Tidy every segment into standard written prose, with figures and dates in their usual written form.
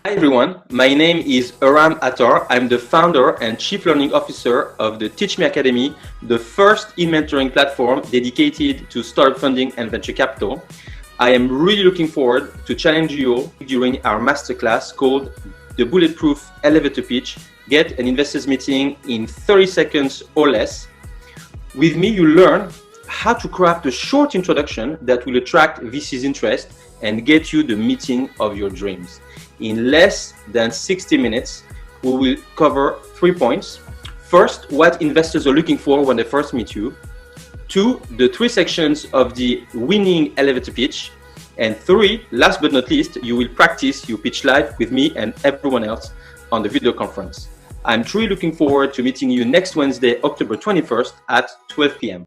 Hi everyone, my name is Aram Attar. I'm the founder and Chief Learning Officer of the Tytch-Me Academy, the first e-mentoring platform dedicated to startup funding and venture capital. I am really looking forward to challenge you all during our masterclass called the Bulletproof Elevator Pitch. Get an investors meeting in 30 seconds or less. With me, you learn how to craft a short introduction that will attract VC's interest and get you the meeting of your dreams. In less than 60 minutes, we will cover 3 points. First, what investors are looking for when they first meet you. 2, the 3 sections of the winning elevator pitch. And 3, last but not least, you will practice your pitch live with me and everyone else on the video conference. I'm truly looking forward to meeting you next Wednesday, October 21st at 12 p.m.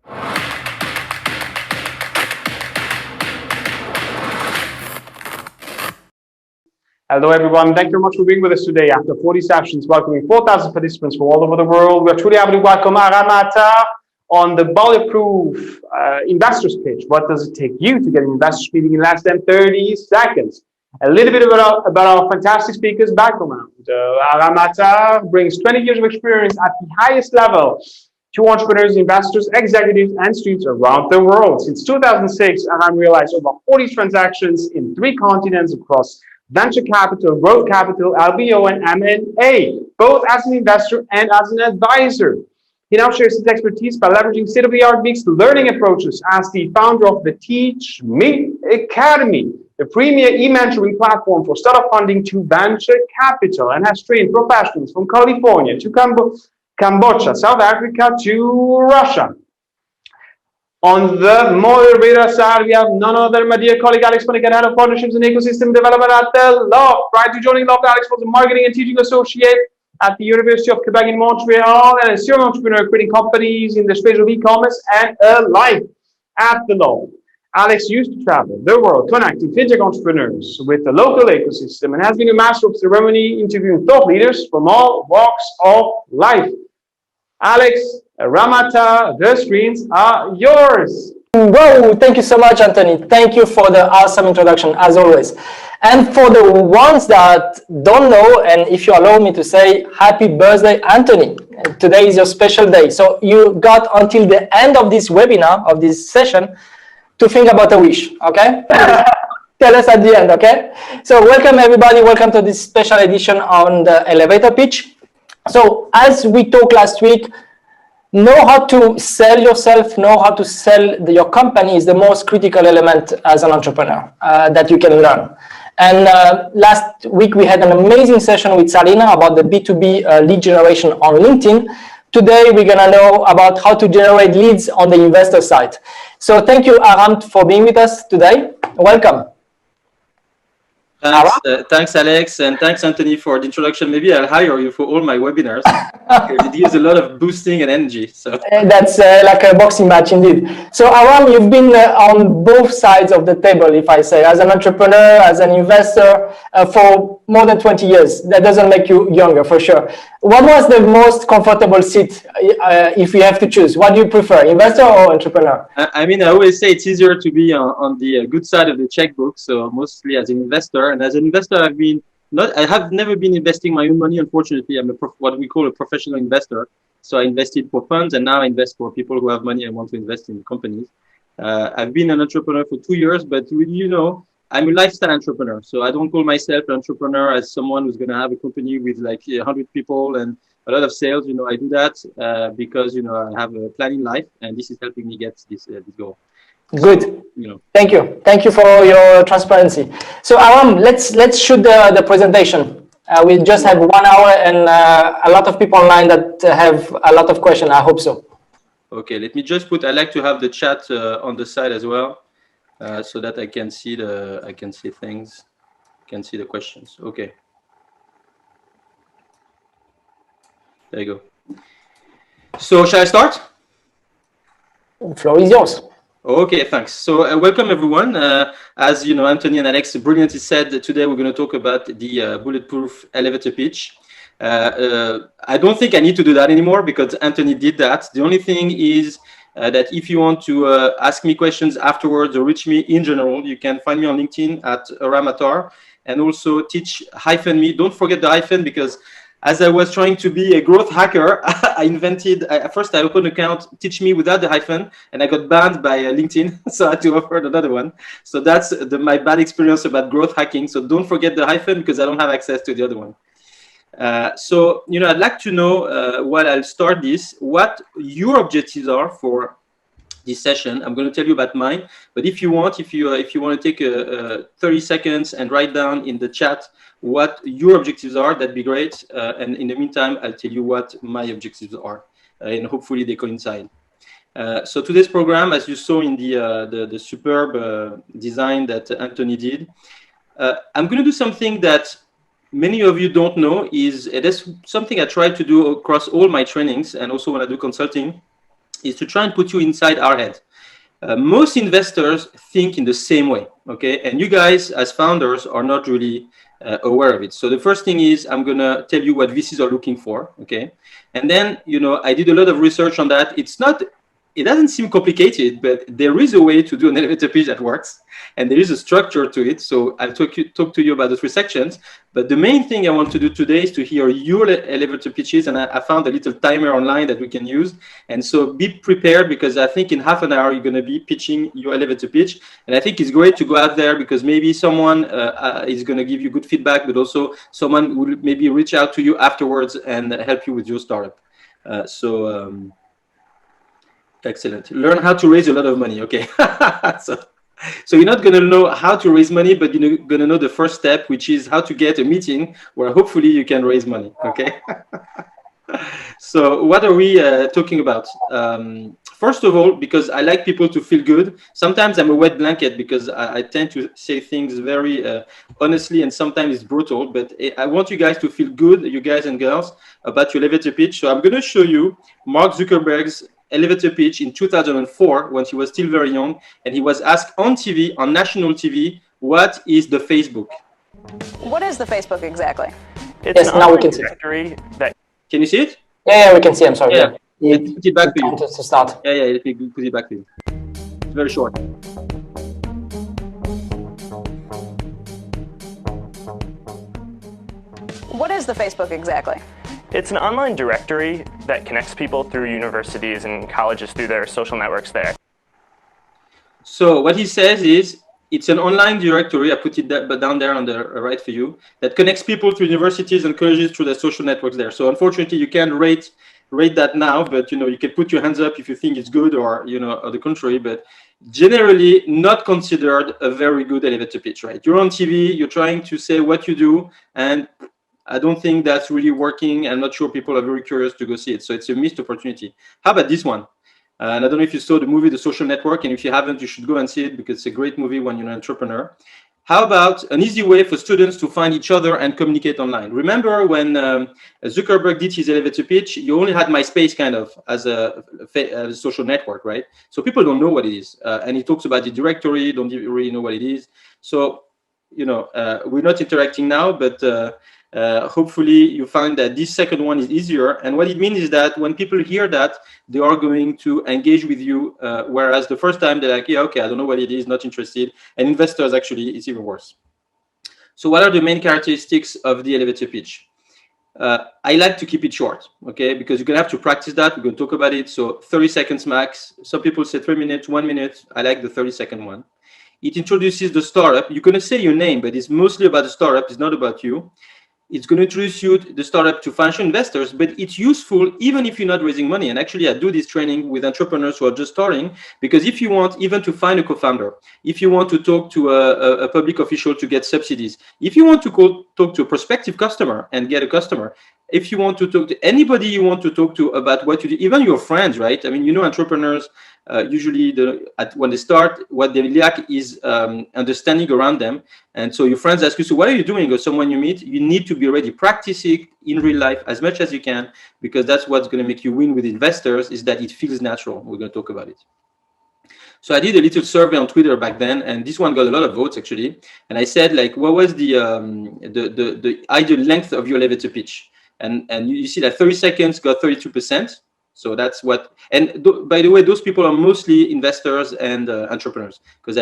Hello everyone, thank you very much for being with us today after 40 sessions, welcoming 4,000 participants from all over the world. We're truly happy to welcome Aram Attar on the Bulletproof investors pitch. What does it take you to get an investors meeting in less than 30 seconds? A little bit about our fantastic speakers' background. Aram Attar brings 20 years of experience at the highest level to entrepreneurs, investors, executives, and students around the world. Since 2006, Aram realized over 40 transactions in 3 continents across venture capital, growth capital, LBO, and M&A, both as an investor and as an advisor. He now shares his expertise by leveraging state-of-the-art mixed learning approaches as the founder of the Tytch-Me Academy, the premier e-mentoring platform for startup funding to venture capital, and has trained professionals from California to Cambodia, South Africa to Russia. On the moderator side, we have none other than my dear colleague Alex Panican, head of partnerships and ecosystem development at the Loft. Prior to joining Loft, Alex was a marketing and teaching associate at the University of Quebec in Montreal and a serial entrepreneur creating companies in the space of e-commerce and life at the Loft. Alex used to travel the world connecting fintech entrepreneurs with the local ecosystem and has been a master of ceremony interviewing thought leaders from all walks of life. Alex, Aram Attar, the screens are yours. Whoa, thank you so much, Anthony. Thank you for the awesome introduction, as always. And for the ones that don't know, and if you allow me to say, happy birthday, Anthony. Today is your special day. So you got until the end of this webinar, of this session, to think about a wish, okay? Tell us at the end, okay? So welcome, everybody. Welcome to this special edition on the elevator pitch. So as we talked last week, know how to sell yourself, know how to sell your company is the most critical element as an entrepreneur that you can learn. And last week we had an amazing session with Salina about the B2B lead generation on LinkedIn. Today we're gonna know about how to generate leads on the investor side. So thank you, Aram, for being with us today. Welcome. Thanks, Alex, and thanks, Anthony, for the introduction. Maybe I'll hire you for all my webinars. It gives a lot of boosting and energy. So that's like a boxing match, indeed. So, Aram, you've been on both sides of the table, if I say, as an entrepreneur, as an investor, for more than 20 years. That doesn't make you younger, for sure. What was the most comfortable seat, if you have to choose? What do you prefer, investor or entrepreneur? I mean, I always say it's easier to be on the good side of the checkbook. So mostly as an investor. And as an investor, I have never been investing my own money. Unfortunately, I'm what we call a professional investor. So I invested for funds, and now I invest for people who have money and want to invest in companies. I've been an entrepreneur for 2 years, but you know, I'm a lifestyle entrepreneur. So I don't call myself an entrepreneur as someone who's going to have a company with like 100 people and a lot of sales. You know, I do that because, you know, I have a plan in life, and this is helping me get this goal. Good. So, you know. Thank you. Thank you for your transparency. So, Aram, let's shoot the presentation. We just have 1 hour and a lot of people online that have a lot of questions. I hope so. Okay, let me just I like to have the chat on the side as well, so that I can see things, can see the questions. Okay. There you go. So, shall I start? The floor is yours. Okay, thanks. So welcome everyone. As you know, Anthony and Alex brilliantly said, today we're going to talk about the Bulletproof elevator pitch. I don't think I need to do that anymore because Anthony did that. The only thing is that if you want to ask me questions afterwards or reach me in general, you can find me on LinkedIn at Aram Attar, and also Tytch-Me. Don't forget the hyphen, because as I was trying to be a growth hacker, first I opened an account Tytch-Me without the hyphen, and I got banned by LinkedIn, so I had to offer another one. So that's my bad experience about growth hacking. So don't forget the hyphen, because I don't have access to the other one. So, I'd like to know, while I'll start this, what your objectives are for this session. I'm going to tell you about mine, but if you want to take 30 seconds and write down in the chat what your objectives are, that'd be great. And in the meantime, I'll tell you what my objectives are, and hopefully they coincide. So today's program, as you saw in the superb design that Anthony did, I'm going to do something that many of you don't know. That's something I try to do across all my trainings, and also when I do consulting, is to try and put you inside our head. Most investors think in the same way, okay? And you guys, as founders, are not really aware of it. So the first thing is, I'm gonna tell you what VCs are looking for, okay? And then, I did a lot of research on that. It doesn't seem complicated, but there is a way to do an elevator pitch that works, and there is a structure to it. So I'll talk to you about the 3 sections. But the main thing I want to do today is to hear your elevator pitches, and I found a little timer online that we can use. And so be prepared, because I think in half an hour you're going to be pitching your elevator pitch. And I think it's great to go out there, because maybe someone is going to give you good feedback, but also someone will maybe reach out to you afterwards and help you with your startup. Excellent. Learn how to raise a lot of money. Okay. So you're not going to know how to raise money, but you're going to know the first step, which is how to get a meeting where hopefully you can raise money. Okay. So what are we talking about? First of all, because I like people to feel good. Sometimes I'm a wet blanket, because I tend to say things very honestly, and sometimes it's brutal, but I want you guys to feel good, you guys and girls, about your elevator pitch. So I'm going to show you Mark Zuckerberg's elevator pitch in 2004, when he was still very young, and he was asked on TV, on national TV, what is the Facebook? What is the Facebook exactly? Yes, now we can see it. Can you see it? Yeah, we can see. I'm sorry. Yeah. Let's put it back to you. To start. Yeah, let me put it back to you. It's very short. What is the Facebook exactly? It's an online directory that connects people through universities and colleges through their social networks there. So what he says is, it's an online directory, I put it down there on the right for you, that connects people to universities and colleges through their social networks there. So unfortunately, you can't rate that now, but you can put your hands up if you think it's good, or or the contrary, but generally not considered a very good elevator pitch, right? You're on TV, you're trying to say what you do, and I don't think that's really working. I'm not sure people are very curious to go see it. So it's a missed opportunity. How about this one? And I don't know if you saw the movie, The Social Network, and if you haven't, you should go and see it, because it's a great movie when you're an entrepreneur. How about an easy way for students to find each other and communicate online? Remember when Zuckerberg did his elevator pitch, you only had MySpace kind of as a social network, right? So people don't know what it is. And he talks about the directory, don't really know what it is. So, we're not interacting now, but hopefully you find that this second one is easier. And what it means is that when people hear that, they are going to engage with you, whereas the first time they're like, yeah, okay, I don't know what it is, not interested. And investors, actually, it's even worse. So what are the main characteristics of the elevator pitch? I like to keep it short, okay, because you're going to have to practice that. We're going to talk about it. So 30 seconds max. Some people say 3 minutes, 1 minute. I like the 30-second one. It introduces the startup. You're going to say your name, but it's mostly about the startup. It's not about you. It's going to introduce you, the startup, to financial investors, but it's useful even if you're not raising money. And actually, I do this training with entrepreneurs who are just starting, because if you want even to find a co-founder, if you want to talk to a public official to get subsidies, if you want to talk to a prospective customer and get a customer, if you want to talk to anybody you want to talk to about what you do, even your friends, right? I mean, entrepreneurs, usually when they start, what they lack is understanding around them. And so your friends ask you, so what are you doing? Or someone you meet, you need to be ready. Practice it in real life as much as you can, because that's what's going to make you win with investors, is that it feels natural. We're going to talk about it. So I did a little survey on Twitter back then, and this one got a lot of votes, actually. And I said, like, what was the ideal length of your elevator pitch? And you see that 30 seconds got 32%. So that's what, and by the way, those people are mostly investors and entrepreneurs, because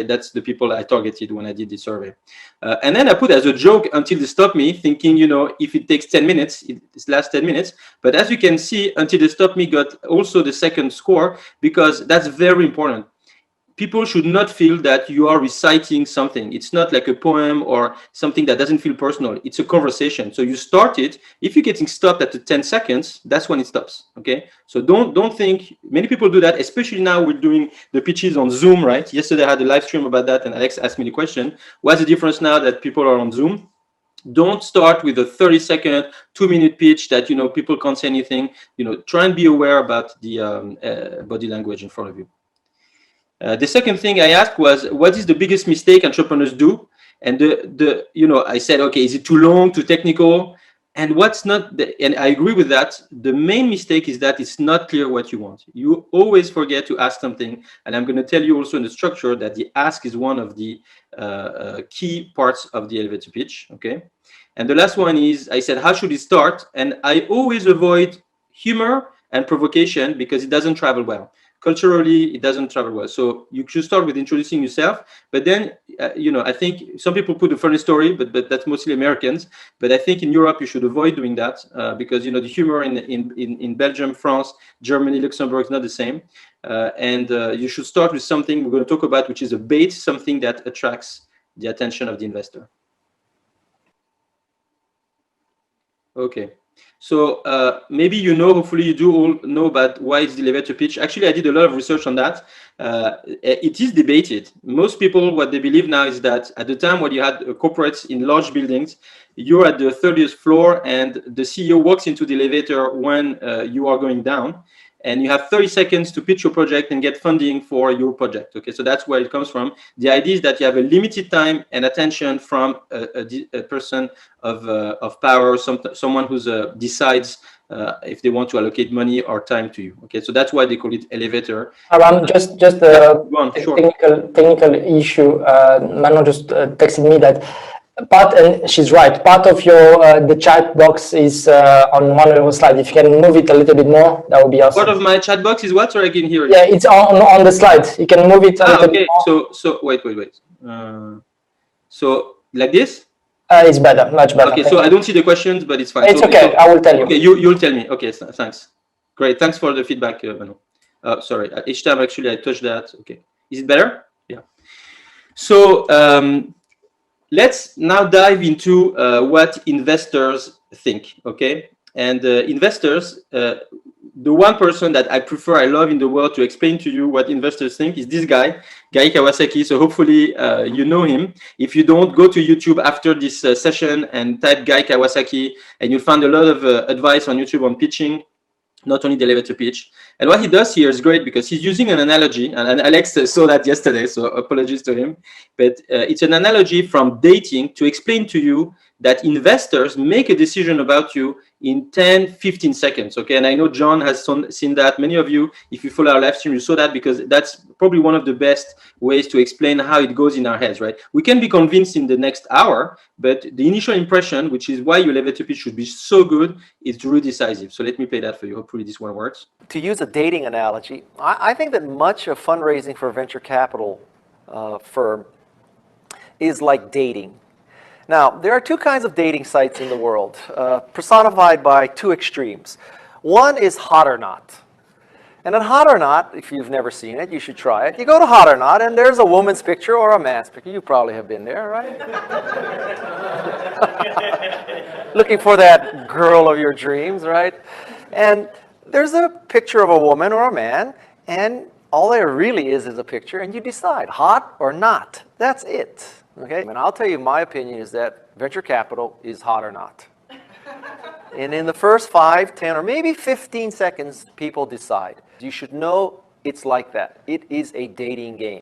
that's the people I targeted when I did the survey. And then I put as a joke, until they stop me, thinking, you know, if it takes 10 minutes, it lasts 10 minutes. But as you can see, Until They Stop Me got also the second score, because that's very important. People should not feel that you are reciting something. It's not like a poem or something that doesn't feel personal. It's a conversation. So you start it. If you're getting stopped at the 10 seconds, that's when it stops. Okay. So don't think. Many people do that, especially now we're doing the pitches on Zoom, right? Yesterday I had a live stream about that, and Alex asked me the question: what's the difference now that people are on Zoom? Don't start with a 30-second, 2-minute pitch that, you know, people can't say anything. You know, try and be aware about the body language in front of you. The second thing I asked was, what is the biggest mistake entrepreneurs do? And you know, I said, okay, is it too long, too technical? And what's not, and I agree with that. The main mistake is that it's not clear what you want. You always forget to ask something. And I'm going to tell you also in the structure that the ask is one of the key parts of the elevator pitch. Okay. And the last one is, I said, how should it start? And I always avoid humor and provocation because it doesn't travel well. Culturally, it doesn't travel well. So you should start with introducing yourself, but then, you know, I think some people put a funny story, but that's mostly Americans. But I think in Europe, you should avoid doing that because, you know, the humor in Belgium, France, Germany, Luxembourg is not the same. And you should start with something we're going to talk about, which is a bait, something that attracts the attention of the investor. Okay. So maybe you know, hopefully you do all know about why it's the elevator pitch. Actually, I did a lot of research on that. It is debated. Most people, what they believe now is that at the time when you had corporates in large buildings, you're at the 30th floor and the CEO walks into the elevator when you are going down. And you have 30 seconds to pitch your project and get funding for your project. Okay, so that's where it comes from. The idea is that you have a limited time and attention from a person of power, someone who decides if they want to allocate money or time to you. Okay, so that's why they call it elevator. Aram, just a technical issue. Manon just texted me that part, and she's right, part of your the chat box is on one of your slides. If you can move it a little bit more, that would be awesome. Part of my chat box is what? Sorry, I can hear it. Yeah, it's on the slide. You can move it a little bit more. So wait. So like this? It's better, much better. Okay, so I don't see the questions, but it's fine. It's okay, I will tell you. Okay, you'll tell me. Okay, thanks. Great, thanks for the feedback, Manu. Sorry, each time actually I touch that. Okay, is it better? Yeah. So let's now dive into what investors think, okay? And investors, the one person that I prefer, I love in the world to explain to you what investors think is this guy, Guy Kawasaki. So hopefully you know him. If you don't, go to YouTube after this session and type Guy Kawasaki, and you'll find a lot of advice on YouTube on pitching, not only the elevator pitch. And what he does here is great because he's using an analogy, and Alex saw that yesterday, so apologies to him. But it's an analogy from dating to explain to you that investors make a decision about you in 10, 15 seconds, okay? And I know John has seen that. Many of you, if you follow our live stream, you saw that because that's probably one of the best ways to explain how it goes in our heads, right? We can be convinced in the next hour, but the initial impression, which is why your elevator pitch should be so good, is really decisive. So let me play that for you. Hopefully this one works. To use a dating analogy, I think that much of fundraising for a venture capital firm is like dating. Now, there are two kinds of dating sites in the world, personified by two extremes. One is Hot or Not. And at Hot or Not, if you've never seen it, you should try it. You go to Hot or Not, and there's a woman's picture or a man's picture. You probably have been there, right? Looking for that girl of your dreams, right? And there's a picture of a woman or a man, and all there really is a picture, and you decide, hot or not. That's it. Okay, and I'll tell you, my opinion is that venture capital is hot or not. And in the first 5, 10, or maybe 15 seconds, people decide. You should know it's like that. It is a dating game.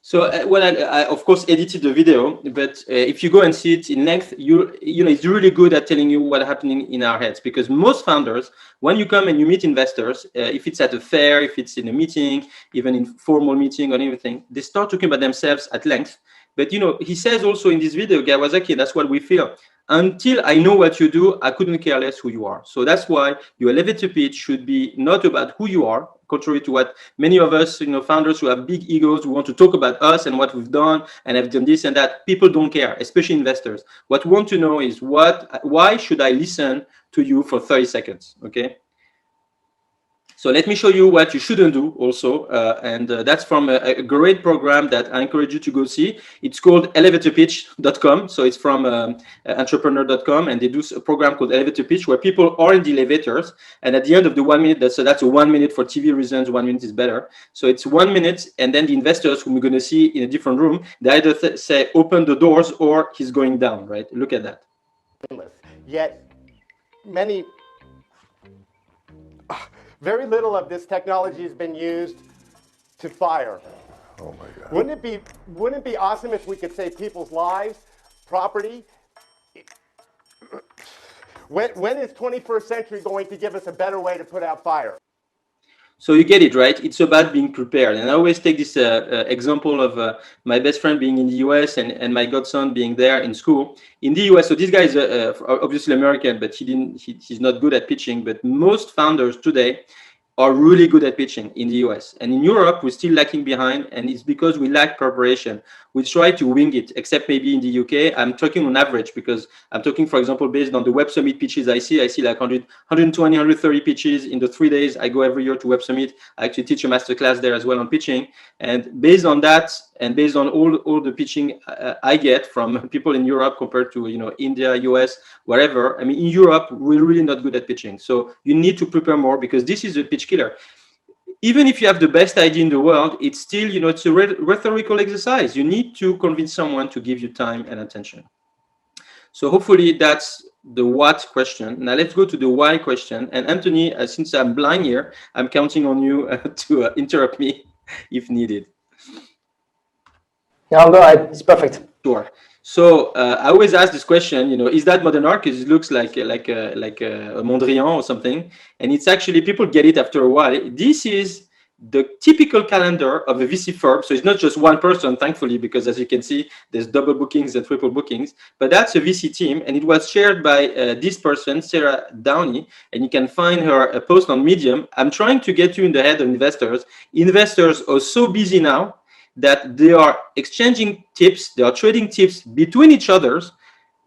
So I of course edited the video, but if you go and see it in length, you know it's really good at telling you what's happening in our heads, because most founders, when you come and you meet investors, if it's at a fair, if it's in a meeting, even in formal meeting or anything, they start talking about themselves at length. But he says also in this video, Kawasaki, that's what we feel. Until I know what you do, I couldn't care less who you are. So that's why your elevator pitch should be not about who you are, contrary to what many of us, founders who have big egos, who want to talk about us and what we've done and have done this and that. People don't care, especially investors. What we want to know is why should I listen to you for 30 seconds, okay? So let me show you what you shouldn't do also, and that's from a great program that I encourage you to go see. It's called elevatorpitch.com. So it's from entrepreneur.com, and they do a program called Elevator Pitch where people are in the elevators, and at the end of the 1 minute, that's a 1 minute for TV reasons, 1 minute is better. So it's 1 minute, and then the investors whom we're going to see in a different room, they either say open the doors or he's going down, right? Look at that. Yet very little of this technology has been used to fire. Oh my God. Wouldn't it be awesome if we could save people's lives, property? When is 21st century going to give us a better way to put out fire? So you get it, right? It's about being prepared. And I always take this example of my best friend being in the US and my godson being there in school. In the US, so this guy is obviously American, but he's not good at pitching. But most founders today are really good at pitching in the US. And in Europe, we're still lacking behind, and it's because we lack preparation. We try to wing it, except maybe in the UK. I'm talking on average because I'm talking, for example, based on the Web Summit pitches I see like 120, 130 pitches in the 3 days I go every year to Web Summit. I actually teach a masterclass there as well on pitching. And based on that, and based on all the pitching I get from people in Europe compared to India, US, wherever. I mean, in Europe, we're really not good at pitching. So you need to prepare more because this is a pitch killer. Even if you have the best idea in the world, it's still, it's a rhetorical exercise. You need to convince someone to give you time and attention. So hopefully that's the what question. Now let's go to the why question. And Anthony, since I'm blind here, I'm counting on you to interrupt me if needed. No, go ahead. It's perfect. Sure. So I always ask this question, is that modern art? Because it looks like a Mondrian or something, and it's actually, people get it after a while. This is the typical calendar of a VC firm. So it's not just one person, thankfully, because as you can see, there's double bookings and triple bookings. But that's a VC team, and it was shared by this person, Sarah Downey, and you can find her post on Medium. I'm trying to get you in the head of investors. Investors are so busy now that they are exchanging tips, they are trading tips between each others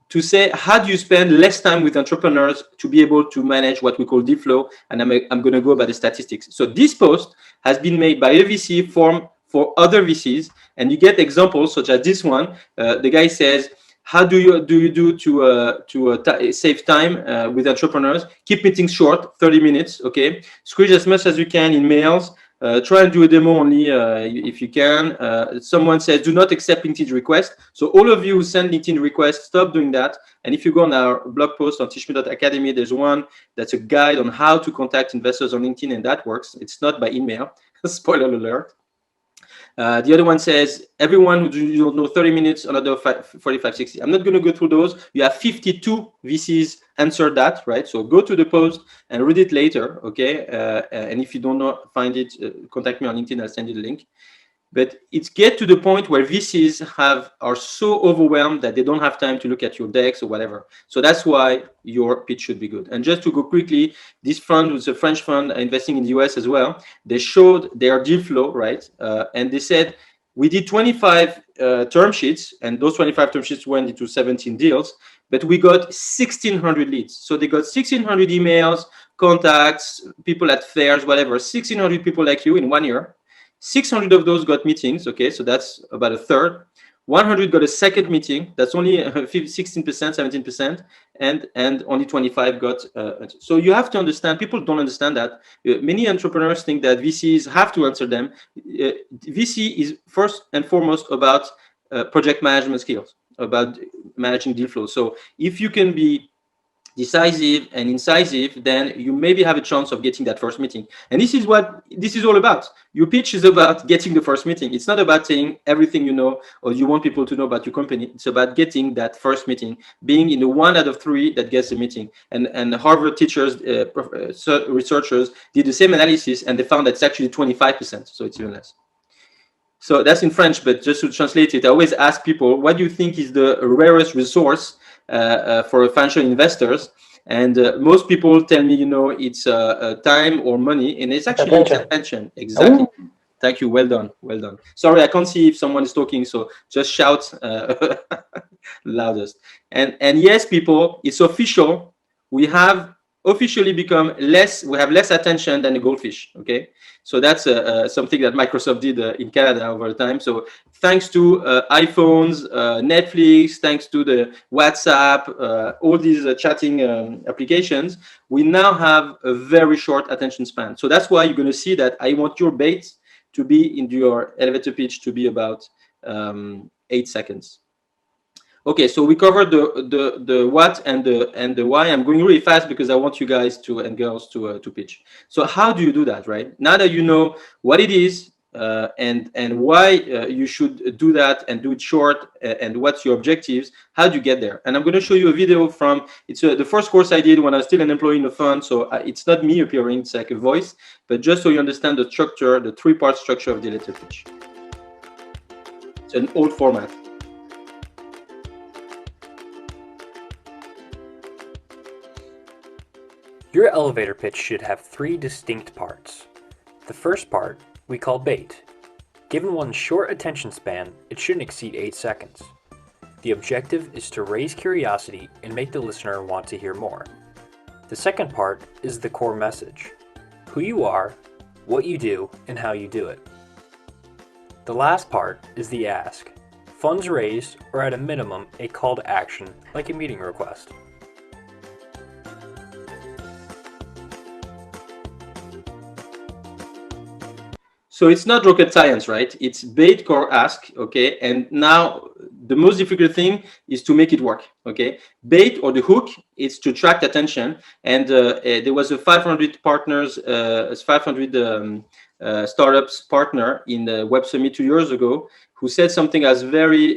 to say, how do you spend less time with entrepreneurs to be able to manage what we call deal flow? And I'm going to go about the statistics. So this post has been made by a VC for other VCs, and you get examples such as this one. The guy says, how do you do to save time with entrepreneurs? Keep meetings short, 30 minutes, okay? Squeeze as much as you can in mails. Try and do a demo only if you can. Someone says, do not accept LinkedIn requests. So all of you who send LinkedIn requests, stop doing that. And if you go on our blog post on Tytch-Me.academy, there's one that's a guide on how to contact investors on LinkedIn, and that works. It's not by email. Spoiler alert. The other one says, everyone who you don't know 30 minutes, another 45, 60. I'm not going to go through those. You have 52 VCs answered that, right? So go to the post and read it later, okay? And if you don't know, find it, contact me on LinkedIn. I'll send you the link. But it's get to the point where VCs are so overwhelmed that they don't have time to look at your decks or whatever. So that's why your pitch should be good. And just to go quickly, this fund was a French fund investing in the US as well. They showed their deal flow, right? And they said, we did 25 term sheets, and those 25 term sheets went into 17 deals, but we got 1,600 leads. So they got 1,600 emails, contacts, people at fairs, whatever, 1,600 people like you in 1 year. 600 of those got meetings, okay, so that's about a third. 100 got a second meeting, that's only 16%, 17%, and only 25 got. So you have to understand, people don't understand that. Many entrepreneurs think that VCs have to answer them. VC is first and foremost about project management skills, about managing deal flow. So if you can be decisive and incisive, then you maybe have a chance of getting that first meeting. And this is what this is all about. Your pitch is about getting the first meeting. It's not about saying everything you know or you want people to know about your company. It's about getting that first meeting, being in the 1 out of 3 that gets the meeting. And Harvard teachers, researchers did the same analysis, and they found that it's actually 25%. So it's even less. So that's in French, but just to translate it, I always ask people, what do you think is the rarest resource for financial investors? And most people tell me, it's time or money, and it's actually attention. Exactly. Ooh. Thank you. Well done. Well done. Sorry, I can't see if someone is talking, so just shout loudest. And yes, people, it's official. We have officially become less. We have less attention than a goldfish. Okay, so that's something that Microsoft did in Canada over time. So thanks to iPhones, Netflix, thanks to the WhatsApp, all these chatting applications, we now have a very short attention span. So that's why you're going to see that I want your bait to be in your elevator pitch to be about 8 seconds. Okay, so we covered the what and the why. I'm going really fast because I want you guys and girls to pitch. So how do you do that, right? Now that you know what it is and why you should do that and do it short and what's your objectives, how do you get there? And I'm going to show you a video from the first course I did when I was still an employee in the fund. So it's not me appearing; it's like a voice, but just so you understand the structure, the 3-part structure of the elevator pitch. It's an old format. Your elevator pitch should have 3 distinct parts. The first part we call bait. Given one's short attention span, it shouldn't exceed 8 seconds. The objective is to raise curiosity and make the listener want to hear more. The second part is the core message. Who you are, what you do, and how you do it. The last part is the ask. Funds raised, or at a minimum, a call to action, like a meeting request. So it's not rocket science, right? It's bait, core, ask, okay? And now the most difficult thing is to make it work, okay? Bait or the hook is to attract attention. And there was a 500 partners, 500 startups partner in the Web Summit 2 years ago who said something as very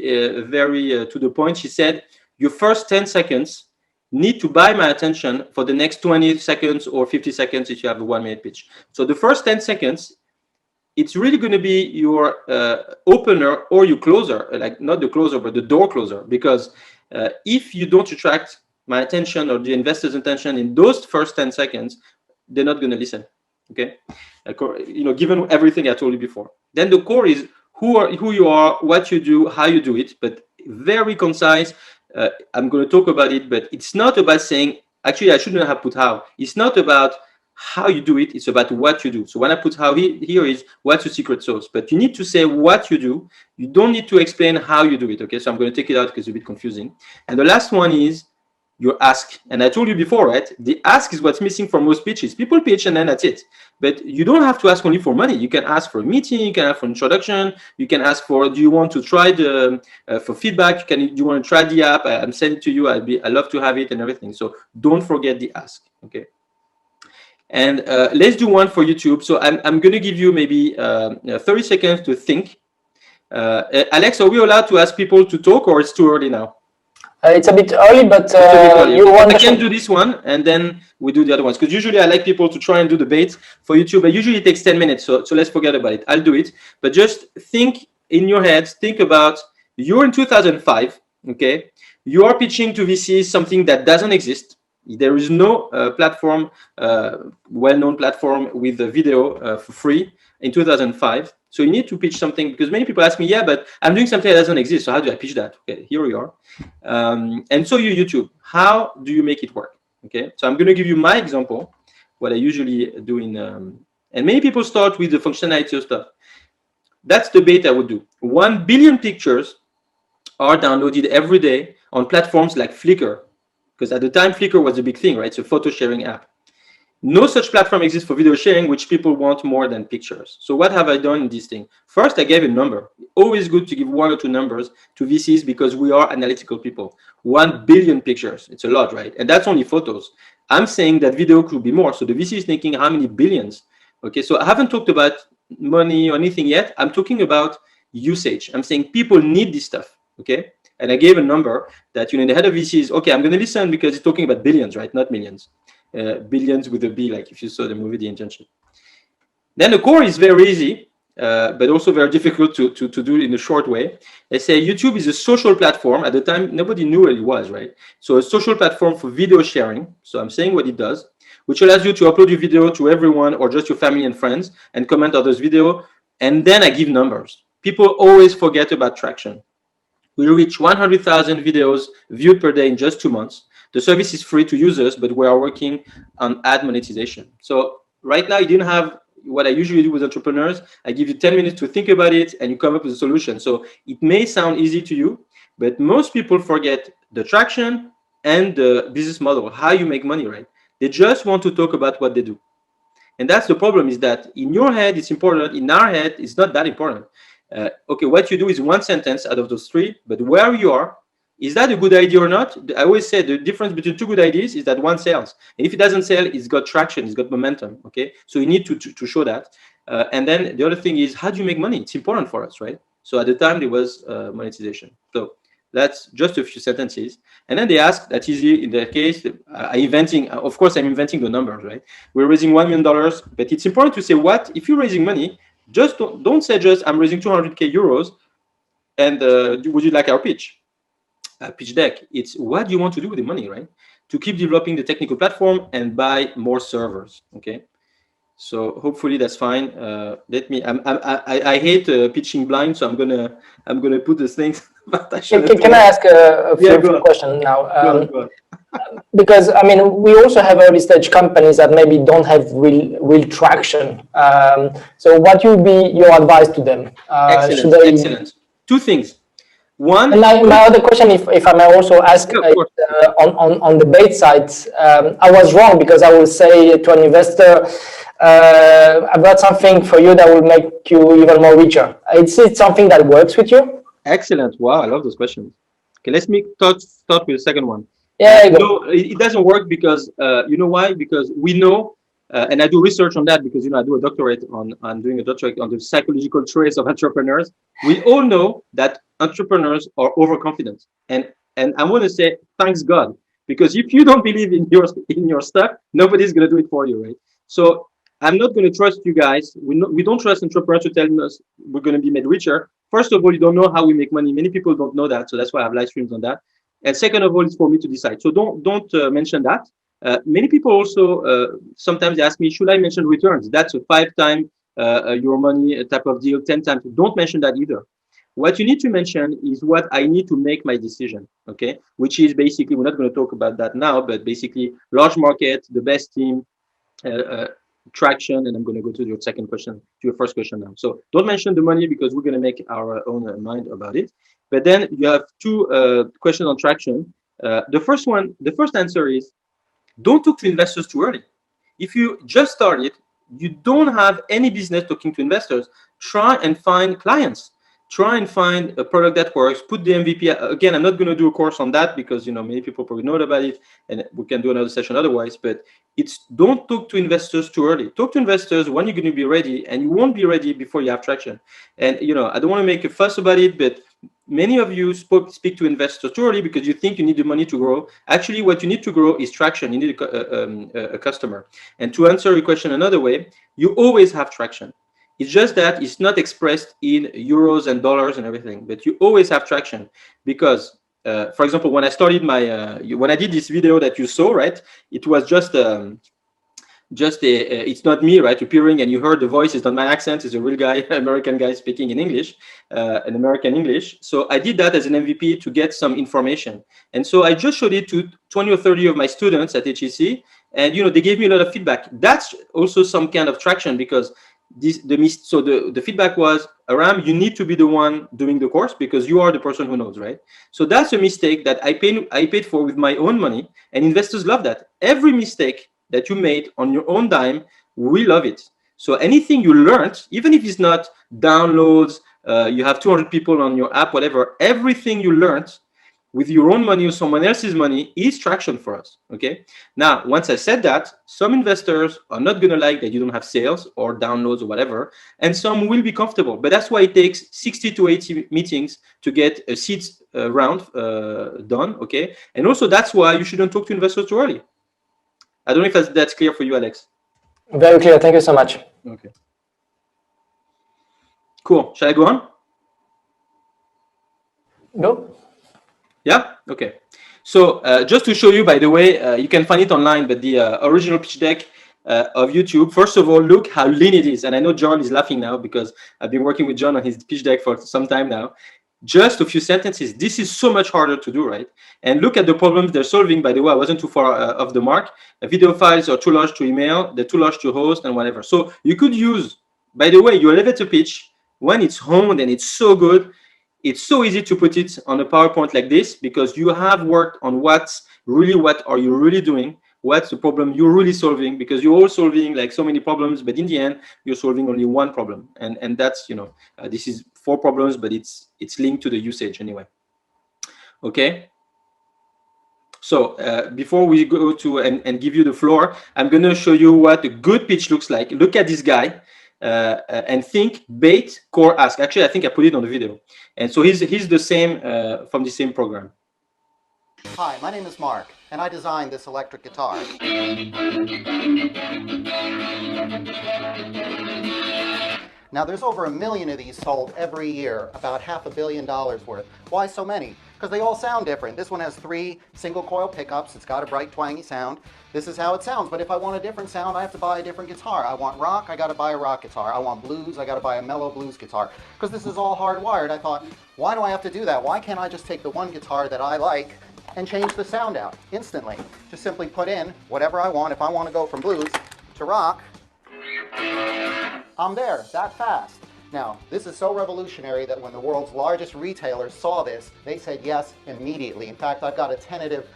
to the point. She said, your first 10 seconds need to buy my attention for the next 20 seconds or 50 seconds if you have a 1-minute pitch. So the first 10 seconds, it's really going to be your opener or your closer, like not the closer, but the door closer. Because if you don't attract my attention or the investor's attention in those first 10 seconds, they're not going to listen. Okay, given everything I told you before. Then the core is who you are, what you do, how you do it, but very concise. I'm going to talk about it, but it's not about saying. Actually, I shouldn't have put how. It's not about how you do it, it's about what you do. So when I put how here is what's your secret sauce, but you need to say what you do. You don't need to explain how you do it. Okay, so I'm going to take it out because it's a bit confusing. And the last one is your ask. And I told you before, right? The ask is what's missing from most pitches. People pitch and then that's it. But you don't have to ask only for money. You can ask for a meeting, you can ask for introduction, you can ask for, do you want to try for feedback? Do you want to try the app? I'm sending it to you. I love to have it and everything. So don't forget the ask. Okay. And let's do one for YouTube. So I'm going to give you maybe 30 seconds to think. Alex, are we allowed to ask people to talk or it's too early now? It's a bit early, but I can do this one and then we do the other ones. Because usually I like people to try and do the bait for YouTube. But usually it takes 10 minutes. So let's forget about it. I'll do it. But just think in your head, think about you're in 2005. Okay. You are pitching to VCs something that doesn't exist. There is no platform, well-known platform with a video for free in 2005. So you need to pitch something because many people ask me, yeah, but I'm doing something that doesn't exist. So how do I pitch that? Okay, here we are. And so you YouTube, how do you make it work? Okay, so I'm going to give you my example, what I usually do and many people start with the functionality of stuff. That's the bait I would do. 1 billion pictures are downloaded every day on platforms like Flickr. Because at the time, Flickr was a big thing, right? It's a photo sharing app. No such platform exists for video sharing, which people want more than pictures. So what have I done in this thing? First, I gave a number. Always good to give 1 or 2 numbers to VCs because we are analytical people. 1 billion pictures. It's a lot, right? And that's only photos. I'm saying that video could be more. So the VC is thinking how many billions? Okay, so I haven't talked about money or anything yet. I'm talking about usage. I'm saying people need this stuff, okay? And I gave a number that, in the head of VC is, okay, I'm going to listen because it's talking about billions, right? Not millions. Billions with a B, like if you saw the movie The Internship. Then the core is very easy. but also very difficult to do it in a short way. They say YouTube is a social platform. At the time, nobody knew what it was, right? So a social platform for video sharing. So I'm saying what it does, which allows you to upload your video to everyone or just your family and friends and comment on those videos. And then I give numbers. People always forget about traction. We reach 100,000 videos viewed per day in just 2 months. The service is free to users, but we are working on ad monetization. So right now, you didn't have what I usually do with entrepreneurs. I give you 10 minutes to think about it and you come up with a solution. So it may sound easy to you, but most people forget the traction and the business model, how you make money, right? They just want to talk about what they do. And that's the problem, is that in your head, it's important. In our head, it's not that important. Okay, what you do is one sentence out of those three, but where you are, is that a good idea or not? I always say the difference between two good ideas is that one sells. And if it doesn't sell, it's got traction, it's got momentum, okay? So you need to show that. And then the other thing is, how do you make money? It's important for us, right? So at the time, there was monetization. So that's just a few sentences. And then they ask, that's easy in their case, of course, I'm inventing the numbers, right? We're raising $1 million, but it's important to say what, if you're raising money, just don't say just, I'm raising 200K euros, and would you like our pitch deck? It's what do you want to do with the money, right? To keep developing the technical platform and buy more servers, okay? So hopefully that's fine. I hate pitching blind, so I'm gonna put the things. Can I ask a few questions now? Go on. Because I mean, we also have early stage companies that maybe don't have real traction. So what would be your advice to them? Excellent. Two things. One. And my other question, if I may also ask, on the bait side, I was wrong because I will say to an investor, I've got something for you that will make you even more richer. It's something that works with you? Excellent. Wow, I love those questions. Okay, let's start with the second one. Yeah. No, it doesn't work because you know why? Because we know, and I do research on that because I do a doctorate I'm doing a doctorate on the psychological traits of entrepreneurs. We all know that entrepreneurs are overconfident, and I want to say thanks God, because if you don't believe in your stuff, nobody's gonna do it for you, right? So I'm not going to trust you guys. We don't trust entrepreneurs to tell us we're going to be made richer. First of all, you don't know how we make money. Many people don't know that, so that's why I have live streams on that. And second of all, it's for me to decide. So don't mention that. Many people also sometimes ask me, should I mention returns? That's a 5-time your money type of deal, 10 times. Don't mention that either. What you need to mention is what I need to make my decision, okay? Which is basically, we're not going to talk about that now, but basically large market, the best team, traction, and I'm going to go to your first question now. So don't mention the money because we're going to make our own mind about it. But then you have two questions on traction. The first answer is, don't talk to investors too early. If you just started, you don't have any business talking to investors, try and find clients. Try and find a product that works, put the MVP. Again, I'm not going to do a course on that because many people probably know about it, and we can do another session otherwise, but don't talk to investors too early. Talk to investors when you're going to be ready, and you won't be ready before you have traction. And I don't want to make a fuss about it, but many of you speak to investors too early because you think you need the money to grow. Actually, what you need to grow is traction. You need a customer. And to answer your question another way, you always have traction. It's just that it's not expressed in euros and dollars and everything, but you always have traction because, for example, when I started when I did this video that you saw, right, it was just it's not me, right, appearing, and you heard the voice. It's not my accent. It's a real guy, American guy speaking in English, an American English. So I did that as an MVP to get some information. And so I just showed it to 20 or 30 of my students at HEC, and they gave me a lot of feedback. That's also some kind of traction because the feedback was, Aram, you need to be the one doing the course because you are the person who knows, right? So that's a mistake that I paid for with my own money, and investors love that. Every mistake that you made on your own dime, we love it. So anything you learned, even if it's not downloads, you have 200 people on your app, whatever, everything you learned with your own money or someone else's money is traction for us, okay? Now, once I said that, some investors are not gonna like that you don't have sales or downloads or whatever, and some will be comfortable, but that's why it takes 60 to 80 meetings to get a seed round done, okay? And also that's why you shouldn't talk to investors too early. I don't know if that's clear for you, Alex. Very clear, thank you so much. Okay. Cool. Shall I go on? Go. Yeah? Okay. So just to show you, by the way, you can find it online, but the original pitch deck of YouTube, first of all, look how lean it is. And I know John is laughing now because I've been working with John on his pitch deck for some time now. Just a few sentences. This is so much harder to do, right? And look at the problems they're solving. By the way, I wasn't too far off the mark. Video files are too large to email, they're too large to host, and whatever. So you could use, by the way, your elevator pitch, when it's honed and it's so good, it's so easy to put it on a PowerPoint like this because you have worked on what are you really doing, what's the problem you're really solving, because you're all solving like so many problems, but in the end, you're solving only one problem. And that's, this is 4 problems, but it's linked to the usage anyway. Okay. So before we go to and give you the floor, I'm going to show you what a good pitch looks like. Look at this guy. And think bait, core, ask. Actually, I think I put it on the video. And so he's the same from the same program. Hi, my name is Mark, and I designed this electric guitar. Now, there's over 1 million of these sold every year, about $500 million worth. Why so many? Because they all sound different. This one has 3 single coil pickups. It's got a bright, twangy sound. This is how it sounds, but if I want a different sound, I have to buy a different guitar. I want rock, I gotta buy a rock guitar. I want blues, I gotta buy a mellow blues guitar. Because this is all hardwired, I thought, why do I have to do that? Why can't I just take the one guitar that I like and change the sound out instantly? Just simply put in whatever I want. If I want to go from blues to rock, I'm there, that fast. Now, this is so revolutionary that when the world's largest retailers saw this, they said yes immediately. In fact, I've got a tentative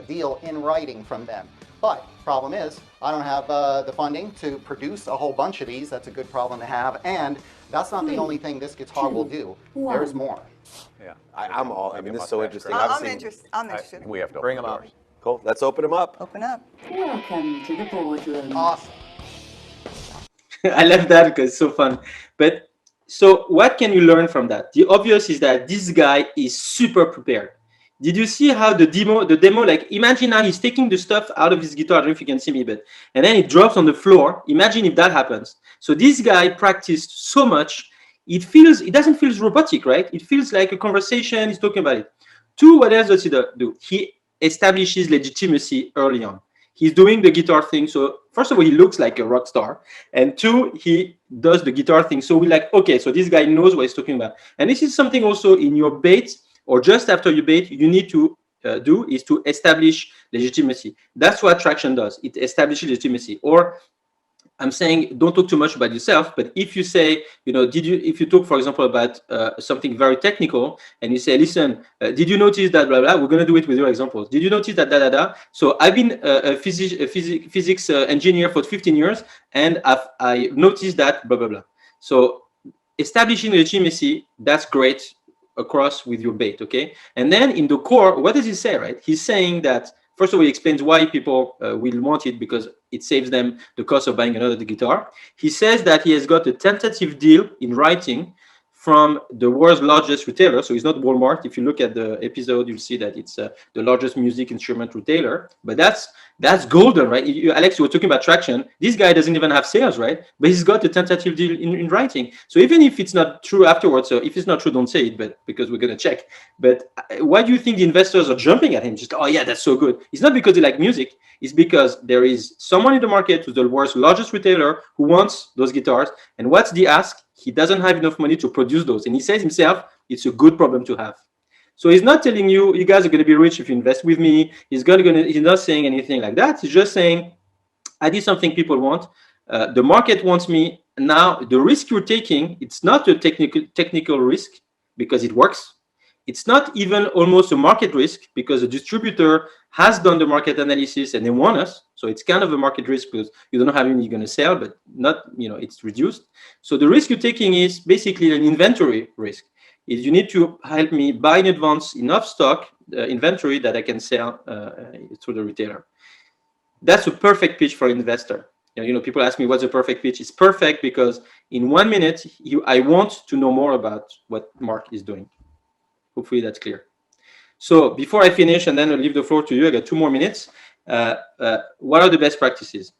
deal in writing from them. But problem is, I don't have the funding to produce a whole bunch of these. That's a good problem to have. And that's not the only thing this guitar will do. There's more. Yeah, I'm all. I mean, this is so interesting. I'm interested. We have to bring them up. Cool. Let's open them up. Open up. Welcome to the boardroom. Awesome. I love that because it's so fun. But so what can you learn from that? The obvious is that this guy is super prepared. Did you see how the demo, like imagine now he's taking the stuff out of his guitar. I don't know if you can see me, but, and then it drops on the floor. Imagine if that happens. So this guy practiced so much, it doesn't feel robotic, right? It feels like a conversation, he's talking about it. 2, what else does he do? He establishes legitimacy early on. He's doing the guitar thing. So first of all, he looks like a rock star. And 2, he does the guitar thing. So we're like, okay, so this guy knows what he's talking about. And this is something also in your bait, or just after you bait, you need to do is to establish legitimacy. That's what traction does. It establishes legitimacy. Or I'm saying, don't talk too much about yourself, but if you say, if you talk, for example, about something very technical, and you say, listen, did you notice that, blah, blah, we're going to do it with your examples. Did you notice that, da, da, da? So I've been a physics engineer for 15 years, and I noticed that, blah, blah, blah. So establishing legitimacy, that's great across with your bait, okay? And then in the core, what does he say, right? He's saying that, first of all, he explains why people will want it, because it saves them the cost of buying another guitar. He says that he has got a tentative deal in writing from the world's largest retailer. So it's not Walmart. If you look at the episode, you'll see that it's the largest music instrument retailer. But that's golden, right? Alex, you were talking about traction. This guy doesn't even have sales, right? But he's got a tentative deal in writing. So even if it's not true afterwards, so if it's not true, don't say it, but because we're going to check. But why do you think the investors are jumping at him? Just, oh yeah, that's so good. It's not because they like music. It's because there is someone in the market who's the world's largest retailer who wants those guitars. And what's the ask? He doesn't have enough money to produce those. And he says himself, it's a good problem to have. So he's not telling you, you guys are going to be rich if you invest with me. He's not saying anything like that. He's just saying, I did something people want. The market wants me. Now, the risk you're taking, it's not a technical risk because it works. It's not even almost a market risk because the distributor has done the market analysis and they want us. So it's kind of a market risk because you don't know how many you're going to sell, but not, it's reduced. So the risk you're taking is basically an inventory risk. Is you need to help me buy in advance enough stock, inventory that I can sell through the retailer. That's a perfect pitch for an investor. People ask me, what's a perfect pitch? It's perfect because in 1 minute, I want to know more about what Mark is doing. Hopefully that's clear. So before I finish and then I'll leave the floor to you, I got 2 more minutes. What are the best practices?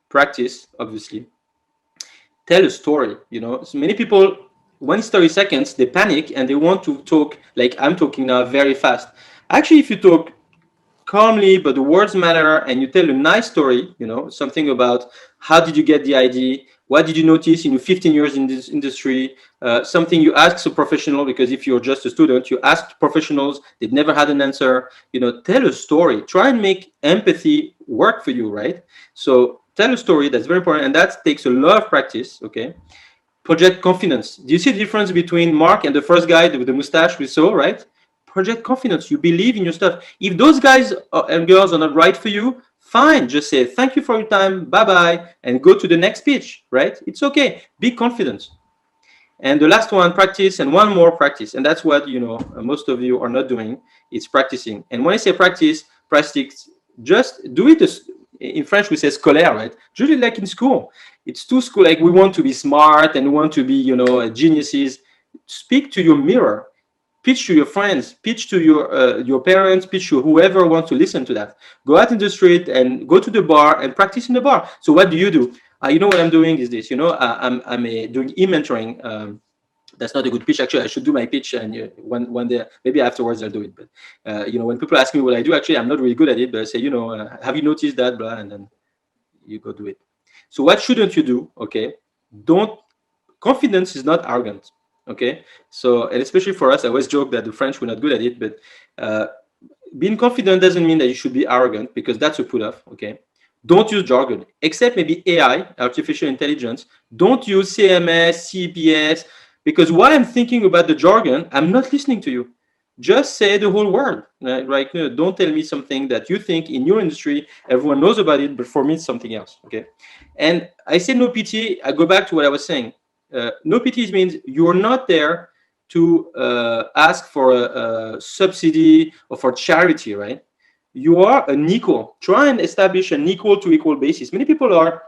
Practice, obviously. tell a story. You know, so many people, when it's 30 seconds, they panic and they want to talk like I'm talking now very fast. Actually, if you talk calmly, but the words matter, and you tell a nice story, you know, something about how did you get the idea, what did you notice in your 15 years in this industry, something you ask a professional, because if you're just a student, you ask professionals, they've never had an answer, you know, tell a story, try and make empathy work for you, right? So tell a story, that's very important, and that takes a lot of practice, okay? Project confidence. Do you see the difference between Mark and the first guy with the mustache we saw, right? Project confidence. You believe in your stuff. If those guys and girls are not right for you, fine. Just say thank you for your time, bye-bye, and go to the next pitch, right? It's okay. Be confident. And the last one, practice, and one more, practice. And that's what, you know, most of you are not doing. It's practicing. And when I say practice, just do it. In French, we say scolaire, right? Usually like in school. It's too school, like we want to be smart and we want to be, you know, geniuses. Speak to your mirror. Pitch to your friends, pitch to your parents, pitch to whoever wants to listen to that. Go out in the street and go to the bar and practice in the bar. So what do? You know what I'm doing is this. You know, I'm doing e-mentoring. That's not a good pitch. Actually, I should do my pitch, and one day, maybe afterwards I'll do it. But you know, when people ask me what I do, actually, I'm not really good at it. But I say, you know, have you noticed that? Blah, and then you go do it. So what shouldn't you do? Okay, confidence is not arrogant. Okay, so, and especially for us, I always joke that the French were not good at it, but being confident doesn't mean that you should be arrogant, because that's a put off. Okay, don't use jargon, except maybe AI, artificial intelligence. Don't use CMS, CPS, because while I'm thinking about the jargon, I'm not listening to you. Just say the whole word, right? You know, don't tell me something that you think in your industry everyone knows about it, but for me it's something else. Okay, and I say no pity. I go back to what I was saying. No pity means you're not there to ask for a subsidy or for charity, right? You are an equal. Try and establish an equal to equal basis. Many people are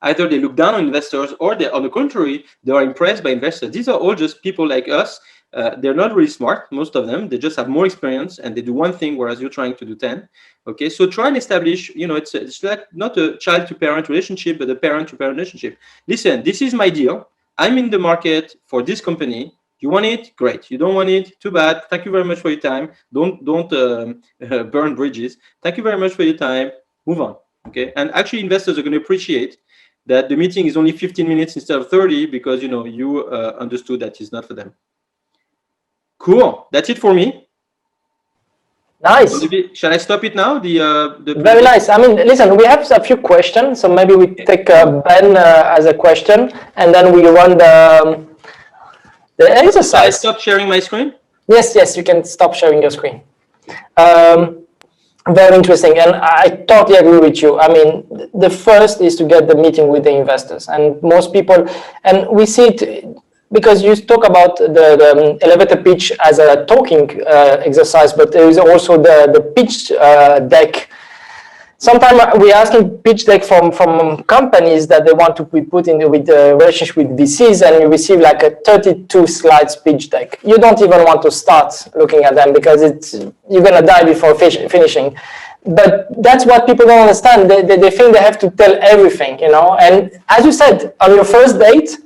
either they look down on investors, or they, on the contrary, they are impressed by investors. These are all just people like us. They're not really smart, most of them. They just have more experience and they do one thing, whereas you're trying to do 10. Okay, so try and establish, you know, it's like not a child to parent relationship, but a parent to parent relationship. Listen, this is my deal. I'm in the market for this company. You want it? Great. You don't want it? Too bad. Thank you very much for your time. Don't burn bridges. Thank you very much for your time. Move on. Okay. And actually, investors are going to appreciate that the meeting is only 15 minutes instead of 30, because, you know, you understood that it's not for them. Cool. That's it for me. Nice. Shall I stop it now? Very nice. I mean, listen, we have a few questions, so maybe we take Ben as a question, and then we run the exercise. Shall I stop sharing my screen? Yes, yes, you can stop sharing your screen. Very interesting, and I totally agree with you. I mean, the first is to get the meeting with the investors, and most people, and we see it, because you talk about the elevator pitch as a talking exercise, but there is also the pitch deck. Sometimes we're asking pitch deck from companies that they want to be put in with the relationship with VCs, and you receive like a 32 slides pitch deck. You don't even want to start looking at them, because you're gonna die before finishing. But that's what people don't understand. They think they have to tell everything, you know. And as you said, on your first date,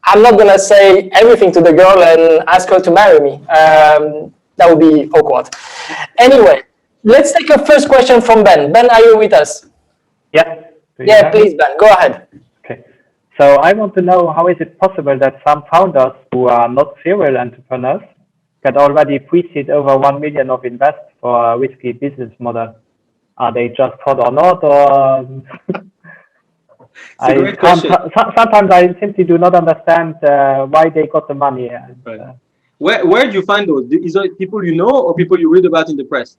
I'm not gonna say everything to the girl and ask her to marry me. That would be awkward. Anyway, let's take a first question from Ben. Ben, are you with us? Yeah. Yeah, please, Ben, go ahead. Okay. So I want to know, how is it possible that some founders who are not serial entrepreneurs can already pre-seed over 1 million of invest for a risky business model? Are they just hot or not, or? Sometimes I simply do not understand why they got the money. Right. Where do you find those? Is it people you know, or people you read about in the press?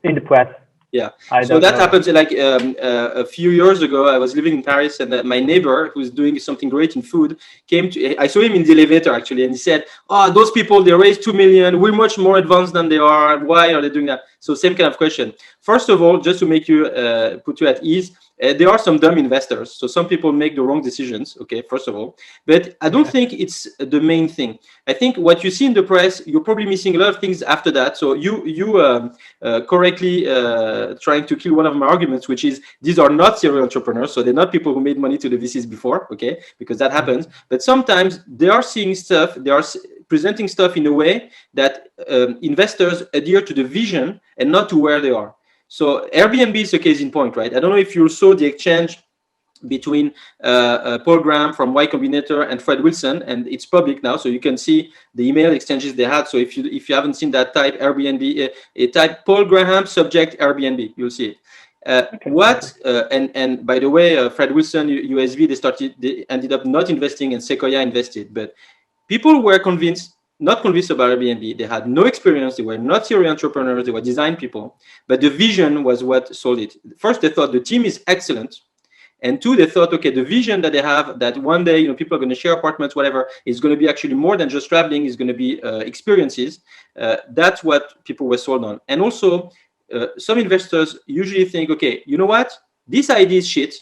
In the press. Yeah. So that happens like a few years ago. I was living in Paris, and my neighbor, who's doing something great in food, I saw him in the elevator actually, and he said, "Oh, those people, they raised 2 million. We're much more advanced than they are. Why are they doing that?" So same kind of question. First of all, just to make you put you at ease, there are some dumb investors. So some people make the wrong decisions, okay, first of all. But I don't think it's the main thing. I think what you see in the press, you're probably missing a lot of things after that. So you correctly trying to kill one of my arguments, which is these are not serial entrepreneurs. So they're not people who made money to the VCs before, okay, because that happens. But sometimes they are seeing stuff, they are presenting stuff in a way that investors adhere to the vision and not to where they are. So Airbnb is a case in point, right? I don't know if you saw the exchange between Paul Graham from Y Combinator and Fred Wilson, and it's public now, so you can see the email exchanges they had. So if you haven't seen that, type Airbnb, type Paul Graham subject Airbnb, you'll see it. And by the way, Fred Wilson, USV, they ended up not investing, and Sequoia invested, but people were not convinced about Airbnb. They had no experience. They were not serial entrepreneurs. They were design people. But the vision was what sold it. First, they thought the team is excellent. And two, they thought, okay, the vision that they have, that one day, people are going to share apartments, whatever, is going to be actually more than just traveling. It's going to be experiences. That's what people were sold on. And also, some investors usually think, okay, you know what? This idea is shit,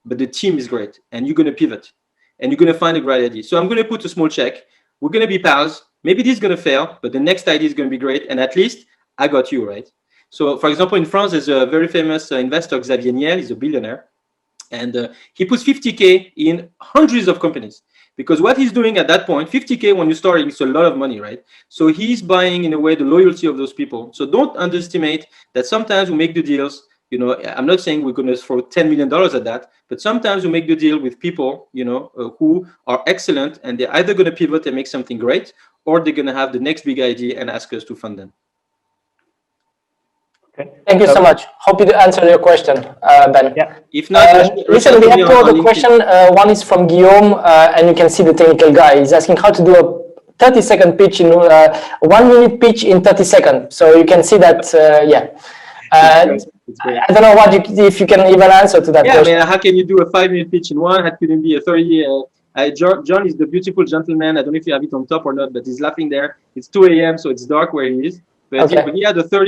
but the team is great. And you're going to pivot. And you're going to find a great idea. So I'm going to put a small check. We're going to be pals. Maybe this is going to fail, but the next idea is going to be great. And at least I got you, right? So, for example, in France, there's a very famous investor, Xavier Niel. He's a billionaire. And he puts 50K in hundreds of companies. Because what he's doing at that point, 50K when you're starting, it's a lot of money, right? So he's buying, in a way, the loyalty of those people. So don't underestimate that sometimes we make the deals. I'm not saying we're going to throw $10 million at that, but sometimes we make the deal with people, who are excellent, and they're either going to pivot and make something great, or they're going to have the next big idea and ask us to fund them. Okay. Thank you so much. Hope you answered your question, Ben. Yeah. If not, listen, we have two other questions. One is from Guillaume, and you can see the technical guy. He's asking how to do a 30-second pitch in 1 minute pitch in 30 seconds. So you can see that, I don't know if you can even answer to that question. Yeah, how can you do a 5-minute pitch in one? How can it be a 30? John is the beautiful gentleman. I don't know if you have it on top or not, but he's laughing there. It's 2 a.m., so it's dark where he is. But he had a 4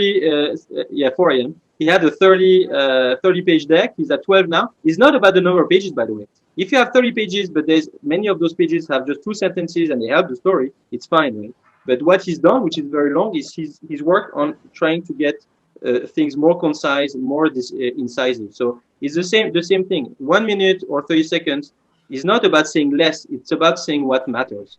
a.m. He had a 30-page deck. He's at 12 now. It's not about the number of pages, by the way. If you have 30 pages, but there's many of those pages have just 2 sentences and they help the story, it's fine, right? But what he's done, which is very long, is he's worked on trying to get things more concise, more incisive. So it's the same thing. 1 minute or 30 seconds is not about saying less. It's about saying what matters.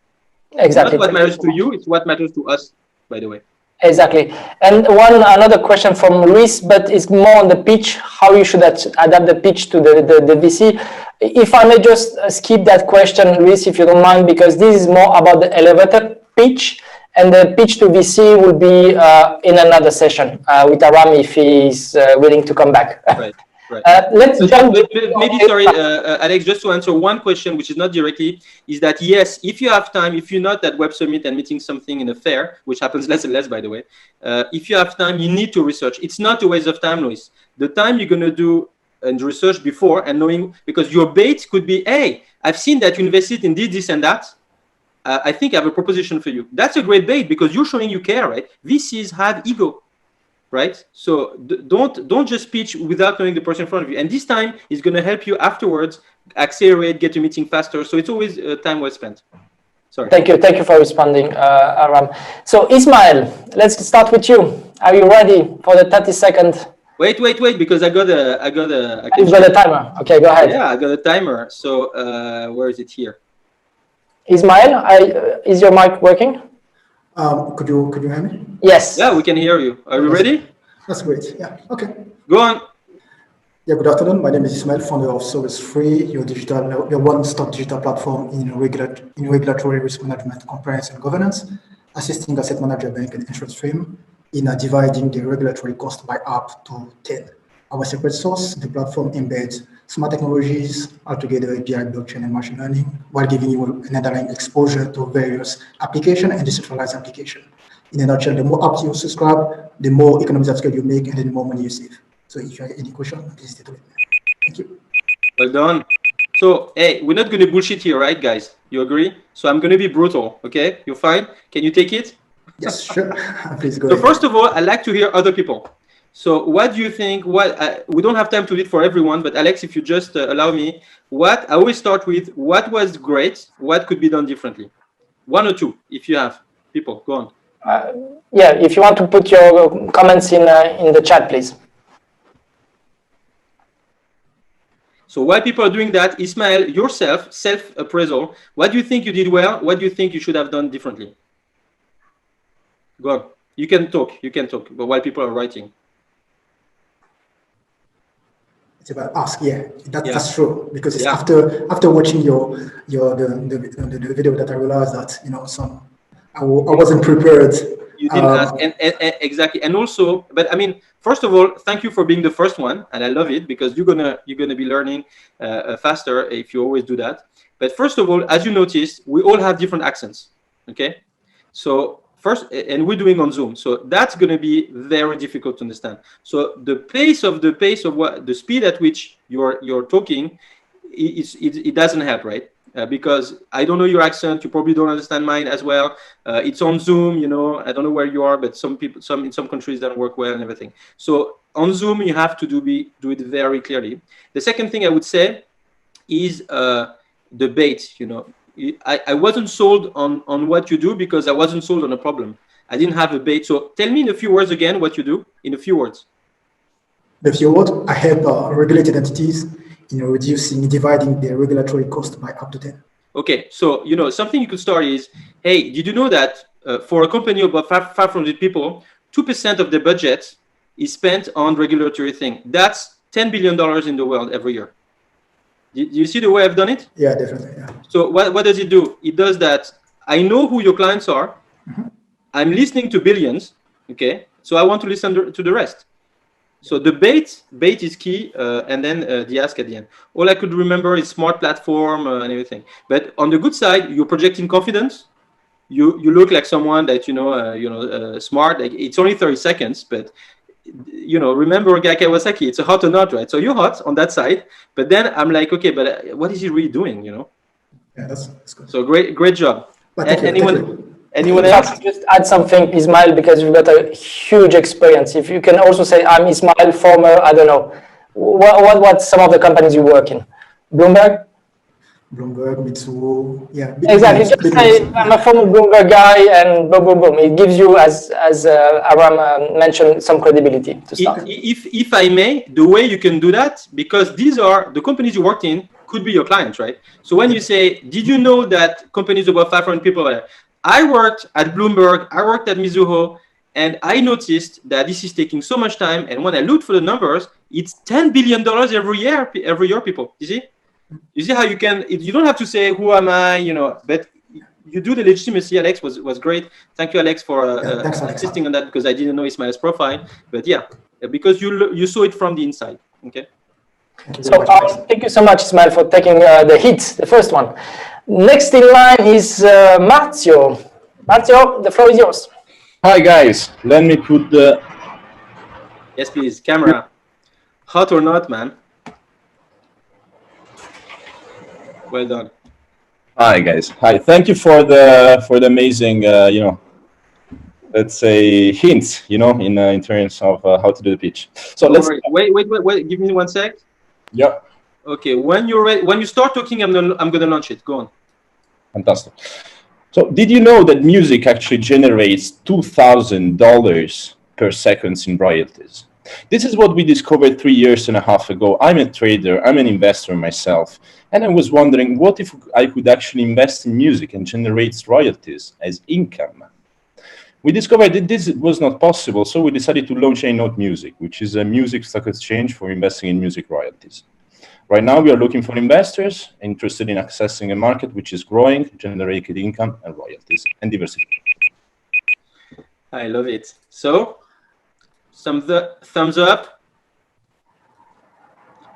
Exactly. It's not what matters to you. It's what matters to us, by the way. Exactly. And another question from Luis, but it's more on the pitch, how you should adapt the pitch to the VC. If I may just skip that question, Luis, if you don't mind, because this is more about the elevator pitch, and the pitch to VC will be in another session with Aram if he's willing to come back. Right. Right. Let's jump. Maybe, sorry, Alex, just to answer one question, which is not directly, is that yes, if you have time, if you're not at Web Summit and meeting something in a fair, which happens less and less, by the way, if you have time, you need to research. It's not a waste of time, Luis. The time you're going to do and research before and knowing, because your bait could be, hey, I've seen that you invested in this, and that. I think I have a proposition for you. That's a great bait because you're showing you care, right? VCs have ego. Right? So don't just pitch without knowing the person in front of you. And this time is going to help you afterwards accelerate, get your meeting faster. So it's always time well spent. Sorry. Thank you for responding, Aram. So Ismail, let's start with you. Are you ready for the 30-second? Wait, because I got a. You've got a timer. Okay, go ahead. Yeah, I got a timer. So where is it here? Ismail, is your mic working? Could you hear me? Yes. Yeah, we can hear you. Are you ready? That's great. Yeah. Okay. Go on. Yeah. Good afternoon. My name is Ismail, founder of Service Free, your one-stop digital platform in regulatory risk management, compliance, and governance, assisting asset manager, bank, and insurance firm in dividing the regulatory cost by up to 10. Our secret sauce, the platform embeds smart technologies, altogether API, blockchain, and machine learning, while giving you an underlying exposure to various applications and decentralized applications. In a nutshell, the more apps you subscribe, the more economies of scale you make, and then the more money you save. So if you have any question, please do it. Thank you. Well done. So, hey, we're not going to bullshit here, right, guys? You agree? So I'm going to be brutal, okay? You're fine? Can you take it? Yes, sure. Please go So ahead. first of all, I like to hear other people. So what do you think? We don't have time to do it for everyone, but Alex, if you just allow me, I always start with what was great, what could be done differently. One or two, if you have. People, go on. Yeah, if you want to put your comments in the chat, please. So while people are doing that, Ismail, yourself, self-appraisal, what do you think you did well? What do you think you should have done differently? Go on. You can talk, but while people are writing. It's about ask, that's true. Because it's after watching the video that I realized that, I wasn't prepared. You didn't ask, and exactly, and also, but I mean, first of all, thank you for being the first one, and I love it because you're gonna be learning faster if you always do that. But first of all, as you noticed, we all have different accents. Okay, so first, and we're doing on Zoom, so that's gonna be very difficult to understand. So the pace of the speed at which you're talking, it doesn't help, right? Because I don't know your accent, you probably don't understand mine as well. It's on Zoom, I don't know where you are, but in some countries that work well and everything. So on Zoom, you have to do it very clearly. The second thing I would say is the bait. I wasn't sold on what you do because I wasn't sold on a problem. I didn't have a bait. So tell me in a few words again what you do, in a few words. In a few words, I help regulated entities dividing the regulatory cost by up to 10. Okay, so something you could start is, hey, did you know that for a company of about 500 people, 2% of the budget is spent on regulatory thing? That's $10 billion in the world every year. Do you see the way I've done it? Yeah, definitely. Yeah. So what does it do? It does that. I know who your clients are. Mm-hmm. I'm listening to billions. Okay, so I want to listen to the rest. So the bait is key, and then the ask at the end. All I could remember is smart platform and everything. But on the good side, you're projecting confidence. You look like someone that smart. Like it's only 30 seconds, but remember Guy Kawasaki. It's a hot or not, right? So you're hot on that side. But then I'm like, okay, but what is he really doing? Yeah, that's good. So great job. Anyone else? Just add something, Ismail, because you've got a huge experience. If you can also say, I'm Ismail, former, I don't know, what some of the companies you work in? Bloomberg, Mitsuo, yeah. Exactly. Just say, I'm a former Bloomberg guy, and boom, boom, boom. It gives you, as Aram mentioned, some credibility to start. If I may, the way you can do that, because these are the companies you worked in, could be your clients, right? So when you say, did you know that companies about 500 people, I worked at Bloomberg, I worked at Mizuho, and I noticed that this is taking so much time. And when I looked for the numbers, it's $10 billion every year, people. You see how you don't have to say, who am I, but you do the legitimacy. Alex was great. Thank you, Alex, for insisting on that, because I didn't know Ismail's profile. But yeah, because you saw it from the inside. Okay. So thank you so much, Ismail, for taking the first one. Next in line is Marzio. Marzio, the floor is yours. Hi guys, let me put the... Yes, please, camera. Hot or not, man? Well done. Hi guys. Hi. Thank you for the amazing, let's say hints, in terms of how to do the pitch. So let's wait. Give me 1 sec. Yeah. Okay. When you're ready, when you start talking, I'm gonna launch it. Go on. Fantastic. So did you know that music actually generates $2,000 per second in royalties? This is what we discovered 3.5 years ago. I'm a trader, I'm an investor myself, and I was wondering, what if I could actually invest in music and generate royalties as income? We discovered that this was not possible, so we decided to launch A-Note Music, which is a music stock exchange for investing in music royalties. Right now, we are looking for investors interested in accessing a market which is growing, generating income and royalties and diversification. I love it. So, thumbs up.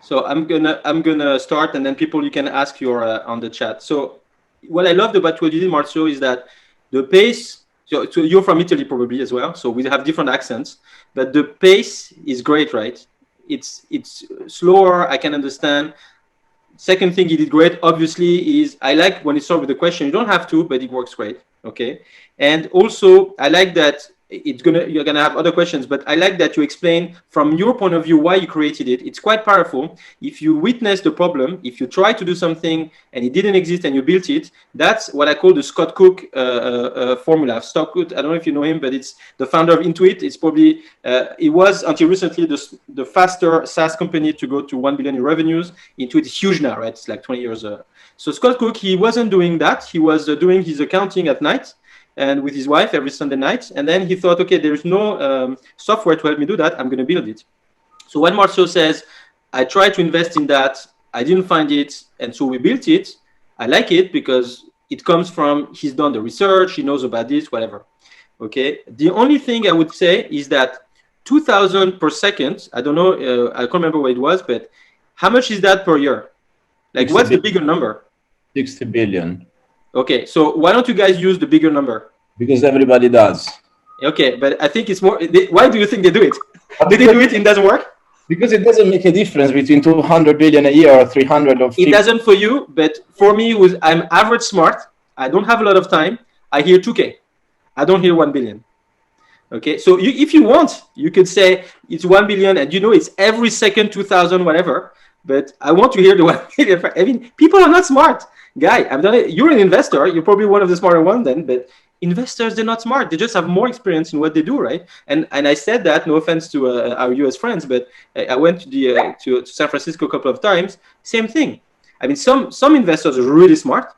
So I'm gonna start, and then people, you can ask your on the chat. So what I loved about what you did, Marzio, is that the pace. So you're from Italy probably as well. So we have different accents, but the pace is great, right? It's slower. I can understand. Second thing he did great, obviously, is I like when you start with the question. You don't have to, but it works great. Okay. And also, I like that you're gonna have other questions, but I like that you explain from your point of view why you created it. It's quite powerful. If you witness the problem, if you try to do something and it didn't exist and you built it, that's what I call the Scott Cook formula. Scott Cook, I don't know if you know him, but it's the founder of Intuit. It's probably it was until recently the faster SaaS company to go to 1 billion in revenues. Intuit is huge now, right? It's like 20 years. So Scott Cook, he wasn't doing that. He was doing his accounting at night and with his wife every Sunday night. And then he thought, okay, there's no software to help me do that. I'm going to build it. So when Marcio says, I tried to invest in that, I didn't find it, and so we built it, I like it because it comes from, he's done the research, he knows about this, whatever. Okay. The only thing I would say is that 2,000 per second, I don't know, I can't remember what it was, but how much is that per year? Like, what's the bigger number? 60 billion. Okay, so why don't you guys use the bigger number? Because everybody does. Okay, but I think it's more. Why do you think they do it? Did they do it? It doesn't work. Because it doesn't make a difference between 200 billion a year or 300 or 50. It doesn't for you, but for me, I'm average smart. I don't have a lot of time. I hear 2K. I don't hear 1 billion. Okay, so if you want, you could say it's 1 billion, and it's every second 2,000, whatever. But I want to hear the 1 billion. I mean, people are not smart. Guy, you're an investor. You're probably one of the smarter ones then, but investors, they're not smart. They just have more experience in what they do, right? And I said that, no offense to our US friends, but I went to San Francisco a couple of times. Same thing. I mean, some investors are really smart,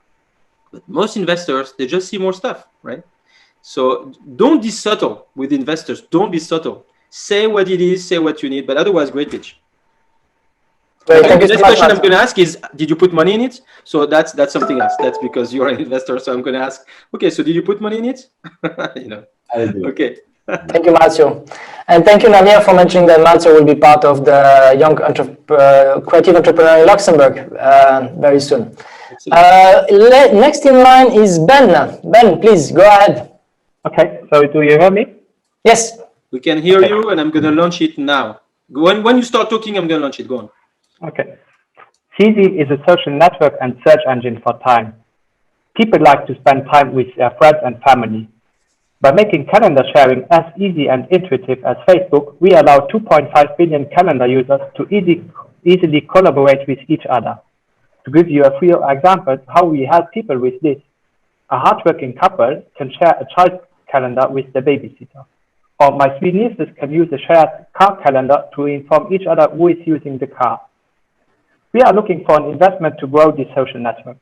but most investors, they just see more stuff, right? So don't be subtle with investors. Don't be subtle. Say what it is, say what you need, but otherwise, great pitch. The next question I'm going to ask is, did you put money in it? So that's something else. That's because you're an investor. So I'm going to ask, okay, so did you put money in it? I do. Okay. Thank you, Marcio. And thank you, Namir, for mentioning that Marcio will be part of the Young Creative Entrepreneur in Luxembourg very soon. Next in line is Ben. Ben, please, go ahead. Okay, so do you hear me? Yes. We can hear you, and I'm going to launch it now. When you start talking, I'm going to launch it. Go on. Okay. CZ is a social network and search engine for time. People like to spend time with their friends and family. By making calendar sharing as easy and intuitive as Facebook, we allow 2.5 billion calendar users to easily collaborate with each other. To give you a few examples how we help people with this, a hardworking couple can share a child calendar with the babysitter. Or my three nieces can use a shared car calendar to inform each other who is using the car. We are looking for an investment to grow this social network.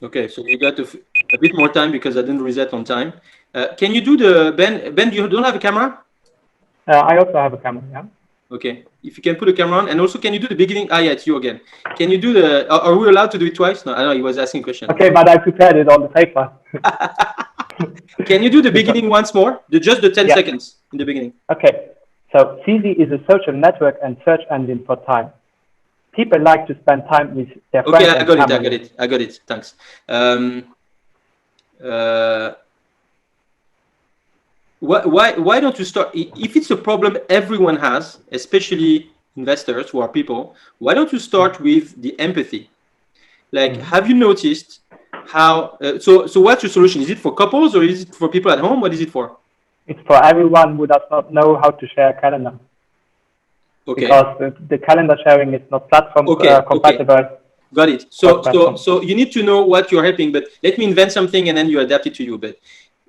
Okay, so you got a bit more time because I didn't reset on time. Can you do Ben, you don't have a camera? I also have a camera, yeah. Okay, if you can put a camera on, and also can you do the beginning? Yeah, it's you again. Can you do are we allowed to do it twice? No, I know he was asking a question. Okay, but I prepared it on the paper. Can you do the beginning once more? Just the 10 seconds in the beginning. Okay, so CZ is a social network and search engine for time. People like to spend time with their friends. Okay, I got it. Thanks. Why don't you start? If it's a problem everyone has, especially investors who are people, why don't you start with the empathy? Like, have you noticed how? So what's your solution? Is it for couples or is it for people at home? What is it for? It's for everyone who does not know how to share a calendar. Okay. Because the calendar sharing is not platform compatible. Okay. Got it. So you need to know what you're helping, but let me invent something and then you adapt it to you. But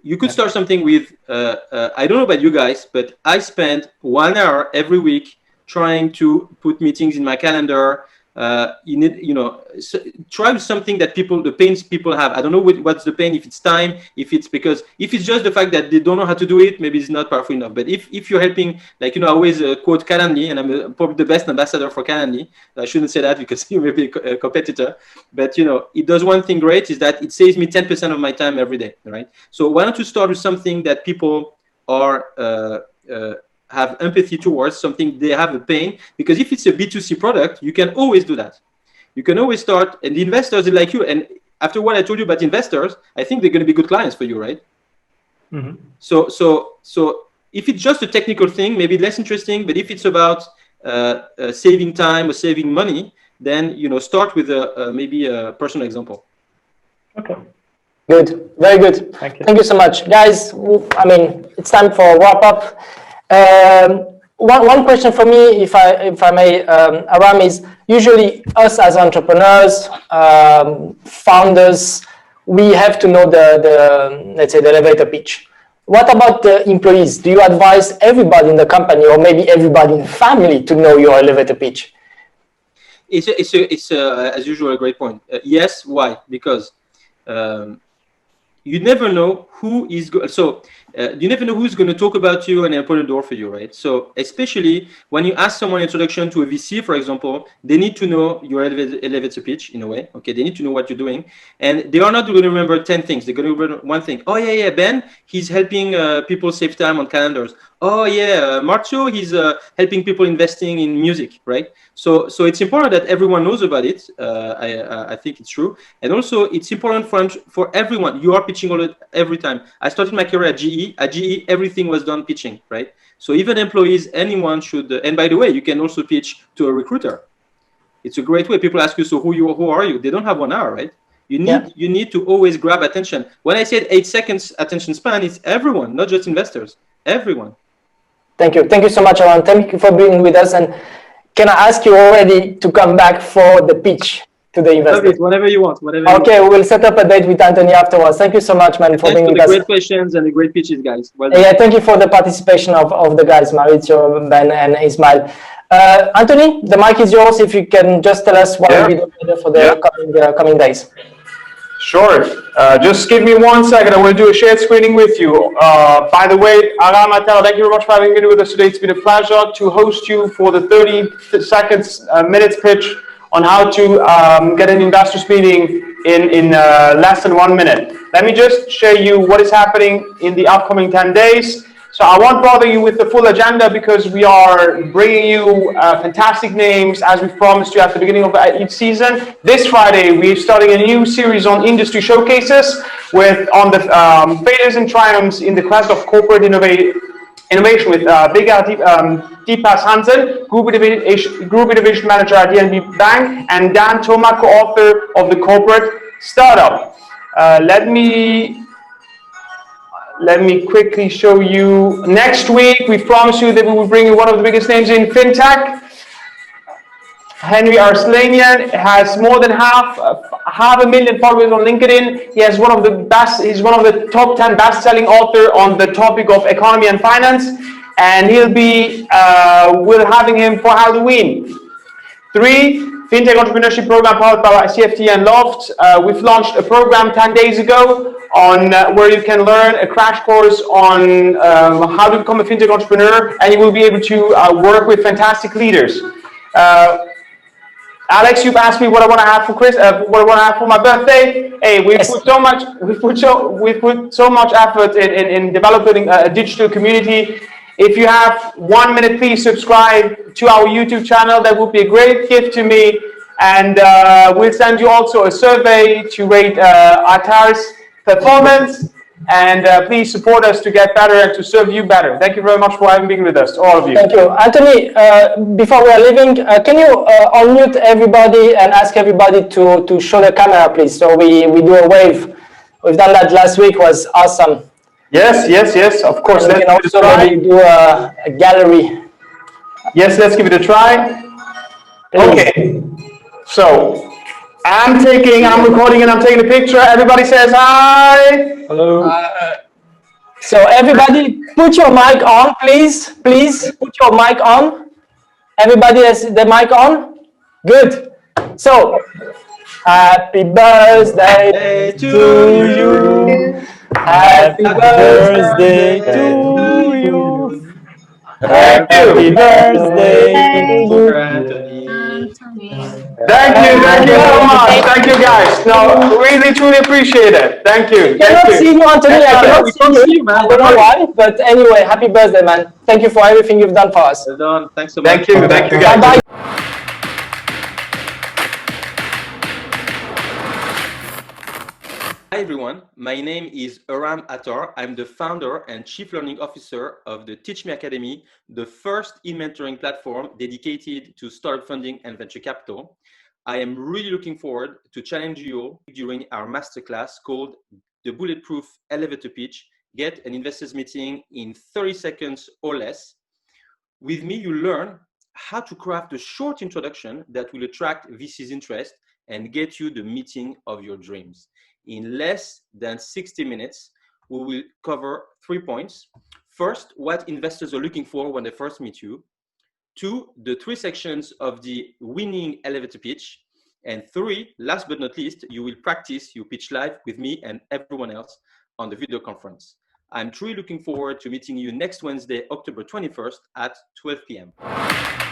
you could start something with, I don't know about you guys, but I spend 1 hour every week trying to put meetings in my calendar. Try something that the pains people have. I don't know what's the pain, if it's time, if it's just the fact that they don't know how to do it, maybe it's not powerful enough. But if you're helping, like, I always quote Calendly, and I'm probably the best ambassador for Calendly. I shouldn't say that because you may be a competitor, but it does one thing great, is that it saves me 10% of my time every day, right? So why don't you start with something that people are have empathy towards, something they have a pain, because if it's a B2C product, you can always do that. You can always start, and the investors are like you. And after what I told you about investors, I think they're going to be good clients for you, right? Mm-hmm. So if it's just a technical thing, maybe less interesting, but if it's about saving time or saving money, then start with maybe a personal example. Okay. Good, very good. Thank you. Thank you so much. Guys, I mean, it's time for a wrap up. One question for me, if I may, Aram, is usually us as entrepreneurs, founders, we have to know the let's say, the elevator pitch. What about the employees? Do you advise everybody in the company or maybe everybody in the family to know your elevator pitch? It's as usual, a great point. Yes, why? Because you never know who is you never know who's going to talk about you and open the door for you, right? So especially when you ask someone introduction to a VC, for example, they need to know your elevator pitch in a way. Okay, they need to know what you're doing, and they are not going to remember 10 things. They're going to remember one thing. Oh yeah, Ben, he's helping people save time on calendars. Oh yeah, Marcio, he's helping people investing in music, right? So it's important that everyone knows about it. I think it's true, and also it's important for everyone. You are pitching every time. I started my career at GE. At GE, everything was done pitching, right? So even employees, anyone should. And by the way, you can also pitch to a recruiter. It's a great way. People ask you, so who are you? They don't have 1 hour, right? You need to always grab attention. When I said 8 seconds attention span, it's everyone, not just investors. Everyone. Thank you so much, Aram. Thank you for being with us. And can I ask you already to come back for the pitch to the investors? Whatever you want. Okay, we'll set up a date with Anthony afterwards. Thank you so much, man, for being with us. Great questions and the great pitches, guys. Well done. Yeah, thank you for the participation of the guys, Maurizio, Ben, and Ismail. Anthony, the mic is yours. If you can just tell us what will be the order for the coming days. Sure. Just give me 1 second. I will do a shared screening with you. By the way, Aram Attar, thank you very much for having been with us today. It's been a pleasure to host you for the 30 seconds, minutes pitch on how to get an investors meeting in less than 1 minute. Let me just show you what is happening in the upcoming 10 days. So I won't bother you with the full agenda because we are bringing you fantastic names as we've promised you at the beginning of each season. This Friday, we're starting a new series on industry showcases on the failures and triumphs in the quest of corporate innovation with Deepas Hansen, Group Innovation Manager at DNB Bank, and Dan Thoma, co-author of The Corporate Startup. Let me quickly show you. Next week, we promise you that we will bring you one of the biggest names in fintech. Henry Arslanian has more than half a million followers on LinkedIn. He has he's one of the top 10 best-selling author on the topic of economy and finance, and we're having him for Halloween. 3, Fintech Entrepreneurship Program powered by CFT and Loft. We've launched a program 10 days ago on where you can learn a crash course on how to become a fintech entrepreneur, and you will be able to work with fantastic leaders. Alex, you've asked me what I want to have for what I want to have for my birthday. Hey, we've put so much effort in developing a digital community. If you have 1 minute, please subscribe to our YouTube channel. That would be a great gift to me. And we'll send you also a survey to rate Attar's performance. And please support us to get better and to serve you better. Thank you very much for having been with us, all of you. Thank you. Anthony, before we are leaving, can you unmute everybody and ask everybody to show the camera, please? So we do a wave. We've done that last week, was awesome. Yes, of course. We can also maybe do a gallery. Yes, let's give it a try. Okay, so I'm recording and I'm taking a picture. Everybody says hi. Hello. So everybody put your mic on, please. Please put your mic on. Everybody has the mic on? Good. So, happy birthday to you. Happy birthday to you. Happy birthday to you. Thank you so much. Thank you, guys. No, really, truly appreciate it. Thank you. I cannot see you, Anthony. I cannot see you, man. I don't know why, but anyway, happy birthday, man. Thank you for everything you've done for us. Well done. Thanks so much. Thank you, guys. Bye-bye. Hi everyone, my name is Aram Attar. I'm the founder and chief learning officer of the Tytch-Me Academy, the first e-mentoring platform dedicated to startup funding and venture capital. I am really looking forward to challenge you all during our masterclass called the Bulletproof elevator pitch, get an investors meeting in 30 seconds or less. With me, you learn how to craft a short introduction that will attract VC's interest and get you the meeting of your dreams. In less than 60 minutes, we will cover 3 points. First, what investors are looking for when they first meet you. 2, the 3 sections of the winning elevator pitch. And 3, last but not least, you will practice your pitch live with me and everyone else on the video conference. I'm truly looking forward to meeting you next Wednesday, October 21st at 12 p.m.